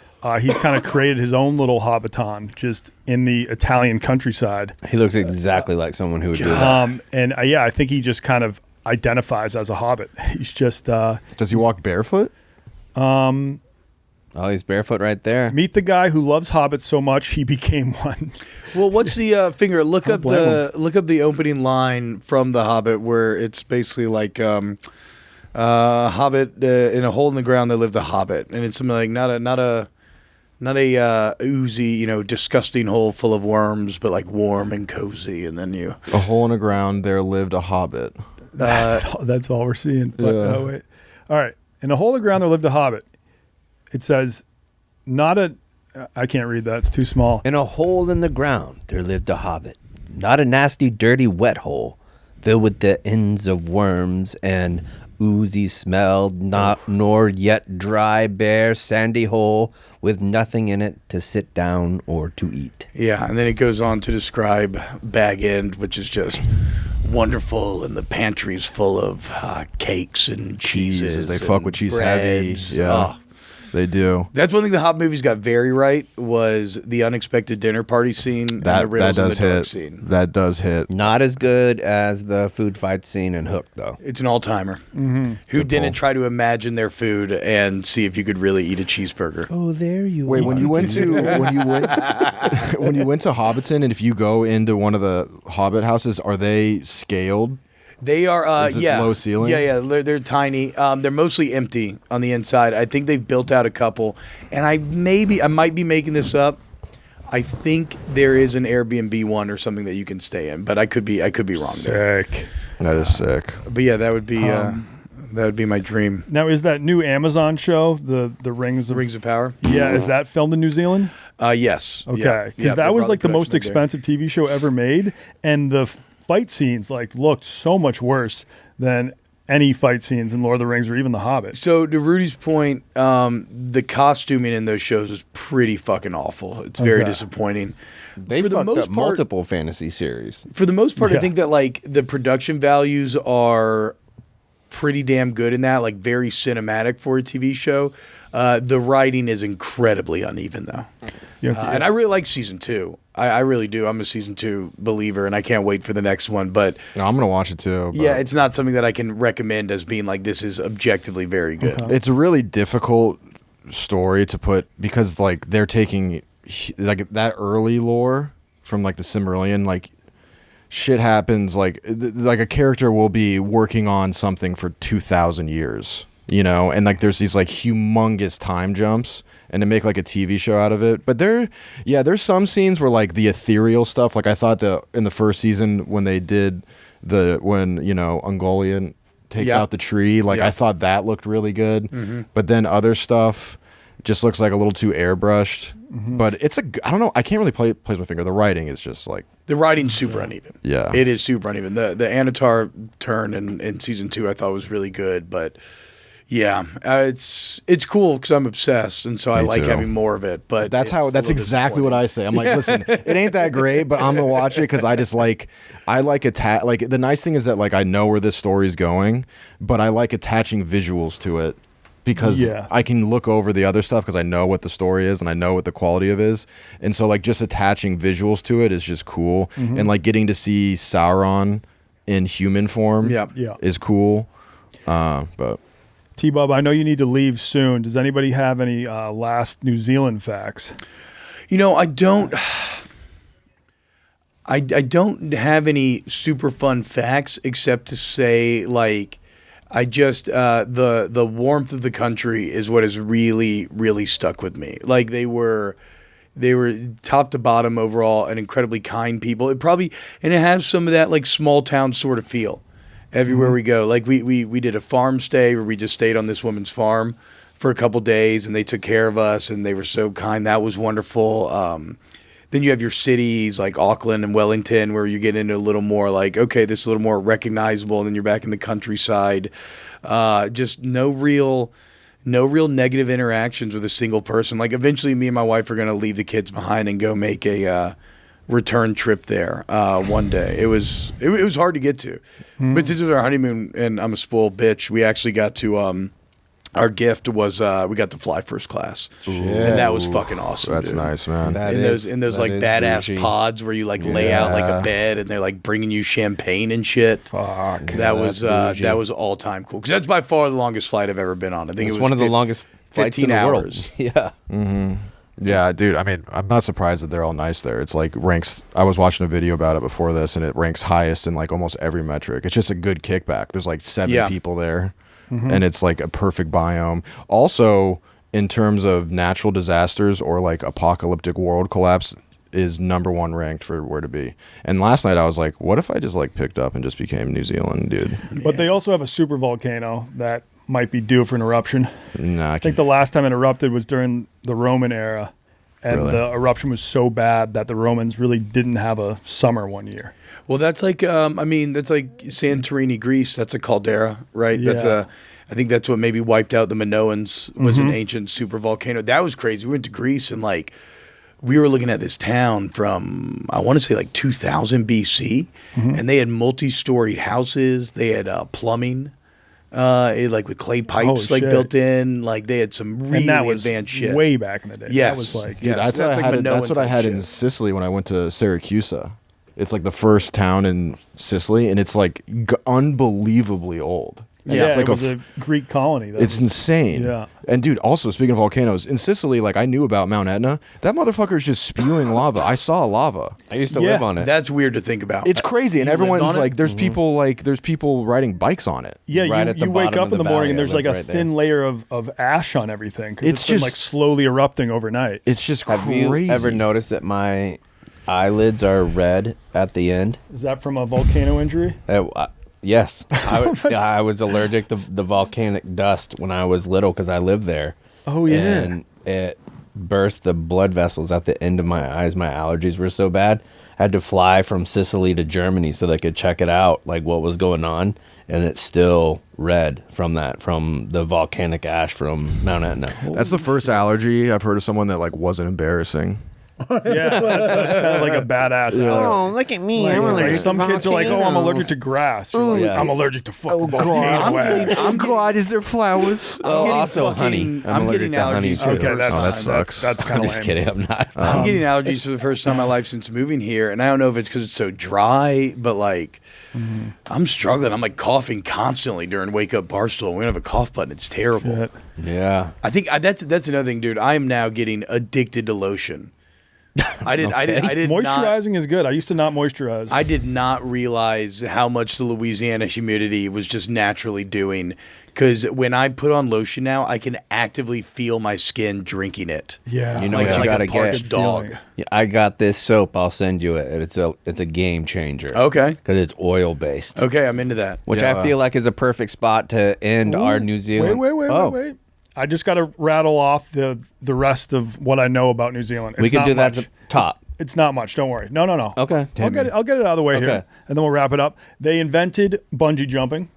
He's kind of created his own little hobbiton just in the Italian countryside. He looks exactly like someone who would do that. And I think he just kind of identifies as a hobbit. He's just does he walk barefoot? Oh, he's barefoot right there. Meet the guy who loves hobbits so much he became one. Well, what's the finger? Look up the opening line from The Hobbit where it's basically like hobbit in a hole in the ground there lived a hobbit, and it's something like not a oozy, disgusting hole full of worms, but like warm and cozy, and then a hole in the ground there lived a hobbit. That's all we're seeing. But, wait. All right. In a hole in the ground there lived a hobbit. It says, I can't read that. It's too small. In a hole in the ground there lived a hobbit. Not a nasty, dirty, wet hole, filled with the ends of worms and oozy smell, nor yet dry, bare, sandy hole with nothing in it to sit down or to eat. Yeah, and then it goes on to describe Bag End, which is just wonderful, and the pantry's full of cakes and cheeses. They fuck with cheese heavy. Yeah. They do. That's one thing the Hobbit movies got very right was the unexpected dinner party scene and the riddles in the dark scene. That does hit. Not as good as the food fight scene in Hook, though. It's an all-timer. Who didn't try to imagine their food and see if you could really eat a cheeseburger? Oh, there you Wait, are. when you went to Hobbiton, and if you go into one of the Hobbit houses, are they scaled? They are, Is it low ceiling? Yeah, they're tiny. They're mostly empty on the inside. I think they've built out a couple, and I might be making this up. I think there is an Airbnb one or something that you can stay in, but I could be wrong. Sick. That is sick. But yeah, that would be my dream. Now, is that new Amazon show, the Rings of Power? Yeah, is that filmed in New Zealand? Yes. Okay, because that was like the most expensive TV show ever made, and the fight scenes looked so much worse than any fight scenes in Lord of the Rings or even The Hobbit. So to Rudy's point, the costuming in those shows is pretty fucking awful. It's very disappointing. They fucked up multiple fantasy series. For the most part, I think that like the production values are pretty damn good in that, like very cinematic for a TV show. The writing is incredibly uneven though. And I really like season 2. I really do. I'm a season 2 believer, and I can't wait for the next one. But no, I'm gonna watch it too. Yeah, it's not something that I can recommend as being like this is objectively very good. It's a really difficult story to put because like they're taking like that early lore from like the Silmarillion, like shit happens like a character will be working on something for 2,000 years, you know, and like there's these like humongous time jumps. And to make like a TV show out of it. But there's some scenes where like the ethereal stuff, like I thought in the first season when they did when, you know, Ungoliant takes out the tree, like I thought that looked really good. Mm-hmm. But then other stuff just looks like a little too airbrushed. Mm-hmm. But I don't know, I can't really place my finger. The writing is just like. The writing's super uneven. Yeah. It is super uneven. The Anatar turn in season 2 I thought was really good, but. Yeah, it's cool because I'm obsessed, and so I like having more of it. But that's exactly what I say. I'm like, listen, it ain't that great, but I'm gonna watch it because I just like like the nice thing is that like I know where this story's going, but I like attaching visuals to it because I can look over the other stuff because I know what the story is and I know what the quality of is, and so like just attaching visuals to it is just cool, and like getting to see Sauron in human form, is cool, but. T-Bob, I know you need to leave soon. Does anybody have any last New Zealand facts? You know, I don't. I don't have any super fun facts except to say, like, I just the warmth of the country is what has really, really stuck with me. Like they were top to bottom overall an incredibly kind people. It has some of that like small town sort of feel. Everywhere we go, like we did a farm stay where we just stayed on this woman's farm for a couple days, and they took care of us, and they were so kind. That was wonderful. Then you have your cities like Auckland and Wellington, where you get into a little more like, okay, this is a little more recognizable, and then you're back in the countryside. Just no real negative interactions with a single person. Like eventually, me and my wife are gonna leave the kids behind and go make a. Return trip there one day. It was hard to get to, but this was our honeymoon, and I'm a spoiled bitch. We actually got to our gift was we got to fly first class, and that was fucking awesome. That's nice, man. In those like badass bougie pods where you like lay out like a bed, and they're like bringing you champagne and shit. Fuck, that was all time cool because that's by far the longest flight I've ever been on. I think it was one of the longest flights 15 in the hours. World. Yeah. Mm-hmm. Yeah, dude. I mean, I'm not surprised that they're all nice there. It's like ranks. I was watching a video about it before this, and it ranks highest in like almost every metric. It's just a good kickback. There's like 7 people there, and it's like a perfect biome. Also, in terms of natural disasters or like apocalyptic world collapse, is #1 ranked for where to be. And last night I was like, what if I just like picked up and just became New Zealand, dude? But they also have a super volcano that might be due for an eruption. Nah, I think the last time it erupted was during the Roman era, and the eruption was so bad that the Romans really didn't have a summer one year. Well, that's like that's like Santorini, Greece. That's a caldera, right? Yeah. I think that's what maybe wiped out the Minoans was an ancient super volcano. That was crazy. We went to Greece and like we were looking at this town from I want to say like 2000 BC, and they had multi-storied houses. They had plumbing. Like with clay pipes built in, like they had some really advanced shit. Way back in the day. Yes. That was like, dude, that's what I had in Sicily when I went to Syracuse. It's like the first town in Sicily, and it's like unbelievably old. And yeah, it's like it was a Greek colony. It's insane. Yeah. And dude, also speaking of volcanoes, in Sicily, like I knew about Mount Etna. That motherfucker is just spewing lava. I saw lava. I used to live on it. That's weird to think about. It's crazy, and everyone's like, there's people riding bikes on it. Yeah, right you wake up in the morning and there's like a thin layer of ash on everything. It's just been like slowly erupting overnight. It's just Have crazy. you ever noticed that my eyelids are red at the end? Is that from a volcano injury? Yes. I was allergic to the volcanic dust when I was little because I lived there. Oh, yeah. And burst the blood vessels at the end of my eyes. My allergies were so bad. I had to fly from Sicily to Germany so they could check it out, like what was going on. And it's still red from the volcanic ash from Mount Etna. That's the first allergy I've heard of someone that like wasn't embarrassing. Yeah, that's kind of like a badass. Oh, look at me! I'm allergic. Some kids are like, "Oh, I'm allergic to grass." You're like, I'm allergic to fucking volcano. I'm glad. Is there flowers? Oh, also honey. I'm getting allergies. Okay, that sucks. That's kind I'm of just lame. kidding. I'm not. I'm getting allergies for the first time in my life since moving here, and I don't know if it's because it's so dry, but like, I'm struggling. I'm like coughing constantly during Wake Up Barstool. We don't have a cough button. It's terrible. Shit. Yeah. I think that's another thing, dude. I am now getting addicted to lotion. I did Moisturizing is good. I used to not moisturize. I did not realize how much the Louisiana humidity was just naturally doing. Because when I put on lotion now, I can actively feel my skin drinking it. Yeah, You know Like- what you like a gotta parched get? dog. Yeah, I got this soap. I'll send you it. It's a game changer. Okay. Because it's oil based. Okay, I'm into that. Which I feel like is a perfect spot to end our New Zealand. Wait. I just got to rattle off the rest of what I know about New Zealand. It's We can not do that much. at the top. It's not much. Don't worry. No. Okay. I'll get it out of the way here, and then we'll wrap it up. They invented bungee jumping.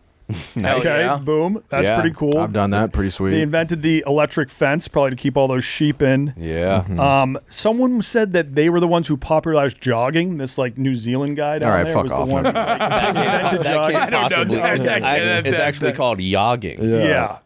Hell Okay, yeah. boom. That's Yeah. pretty cool. I've done that. Pretty They sweet. invented the electric fence, probably to keep all those sheep in. Yeah. Someone said that they were the ones who popularized jogging. This like New Zealand guy down All right, there fuck was off, the one. man. Who, like, invented That jogging. can't possibly. It's actually called yogging. Yeah.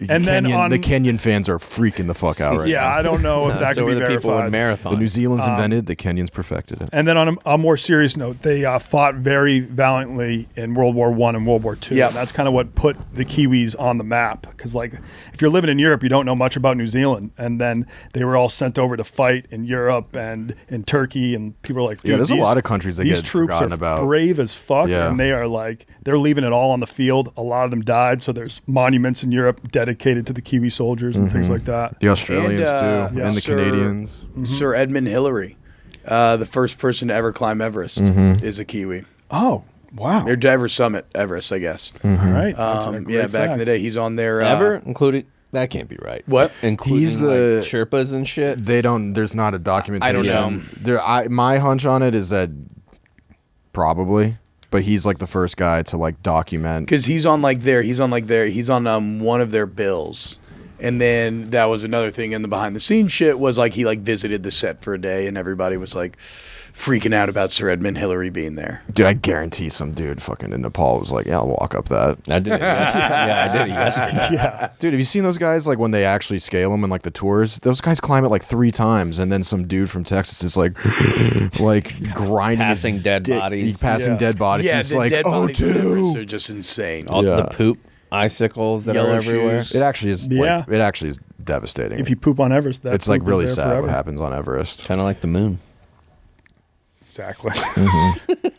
And then on the Kenyan fans are freaking the fuck out right now. I don't know if that So could are be the people in verified. marathon. The New Zealand's invented, the Kenyans perfected it. And then on a more serious note, they fought very valiantly in World War I and World War II. Yeah. And that's kind of what put the Kiwis on the map. Because, like, if you're living in Europe, you don't know much about New Zealand. And then they were all sent over to fight in Europe and in Turkey. And people are like, dude, Yeah, there's a these- lot of countries that these get troops forgotten are about. brave as fuck. Yeah. And they are like, they're leaving it all on the field. A lot of them died. So there's monuments in Europe dedicated to the Kiwi soldiers and things like that. The Australians And, too, and the Sir- Canadians. Sir Edmund Hillary, the first person to ever climb Everest, is a Kiwi. Oh, wow. Or to ever summit Everest, I guess. All right. That's a great Yeah, back in fact. the day, he's on there. Ever including that can't be right. What? Including He's the- like, Sherpas and shit. They don't. There's not a documentation. know. My hunch on it is that probably, but he's like the first guy to like document. Because he's on one of their bills. And then that was another thing in the behind the scenes shit was like he like visited the set for a day and everybody was like freaking out about Sir Edmund Hillary being there. Dude, I guarantee some dude fucking in Nepal was like, yeah, I'll walk up that. I did it. Yeah, I did it yesterday. Yeah. Dude, have you seen those guys like when they actually scale them in like the tours? Those guys climb it like 3 times, and then some dude from Texas is like, like grinding, Passing his dead dick- bodies. passing Yeah. dead bodies. Yeah, He's the like, dead oh, bodies of Everest are dude. just insane. All Yeah. the poop icicles that Yellow are everywhere. shoes. It actually is. Yeah. Like, it actually is devastating. If you poop on Everest, that's it's like really sad what happens on Everest. Kind of like the moon. Exactly.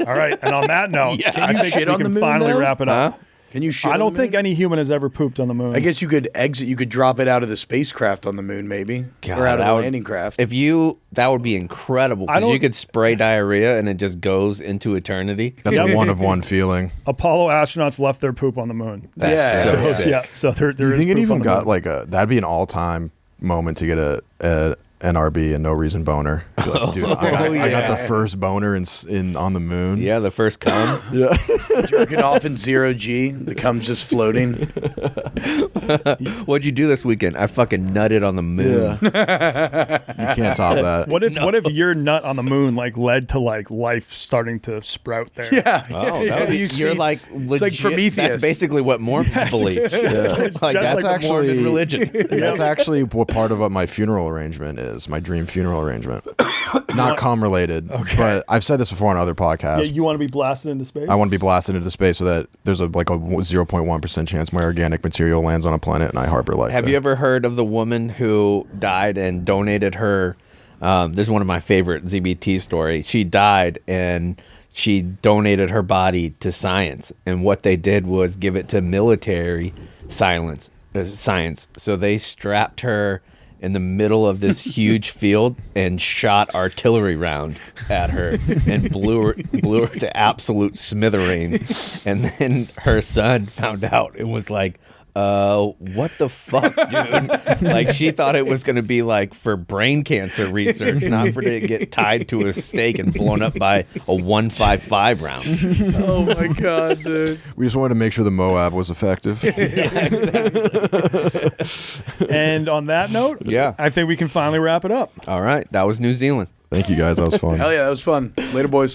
All right. And on that note, Yeah. Can you I think shit we on the can moon, finally though? wrap it up. Can you shit I on don't the think moon? any human has ever pooped on the moon. I guess you could exit. You could drop it out of the spacecraft on the moon, maybe, God, or out of that the would- landing craft. That would be incredible. I Because don't- you could spray diarrhea and it just goes into eternity. That's a one of one feeling. Apollo astronauts left their poop on the moon. That's Yeah. so So, sick. yeah. So there Do you is think it poop even on the got moon. like that'd be an all time moment to get a NRB and no reason boner? Like, dude, I got the first boner in on the moon. Yeah, the first cum. Yeah. Jerking off in 0G, the cum's just floating. What'd you do this weekend? I fucking nutted on the moon. You can't top that. What if your nut on the moon like led to like life starting to sprout there? Yeah. Oh, that would be, you're like legit. like Prometheus. That's basically what Mormons believe. just Like just that's like the Mormon religion. That's actually what part of what my funeral arrangement is. My dream funeral arrangement. Not cum related, but I've said this before on other podcasts. Yeah, you want to be blasted into space? I want to be blasted into space so that there's a 0.1% chance my organic material lands on a planet and I harbor life. Have there. you ever heard of the woman who died and donated her? This is one of my favorite ZBT stories. She died and she donated her body to science, and what they did was give it to military science. So they strapped her in the middle of this huge field and shot artillery round at her and blew her to absolute smithereens. And then her son found out it was like what the fuck, dude? Like, she thought it was going to be like for brain cancer research, not for it to get tied to a stake and blown up by a 155 round. Oh my God, dude. We just wanted to make sure the Moab was effective. Yeah, exactly. And on that note, I think we can finally wrap it up. All right. That was New Zealand. Thank you, guys. That was fun. Hell yeah, that was fun. Later, boys.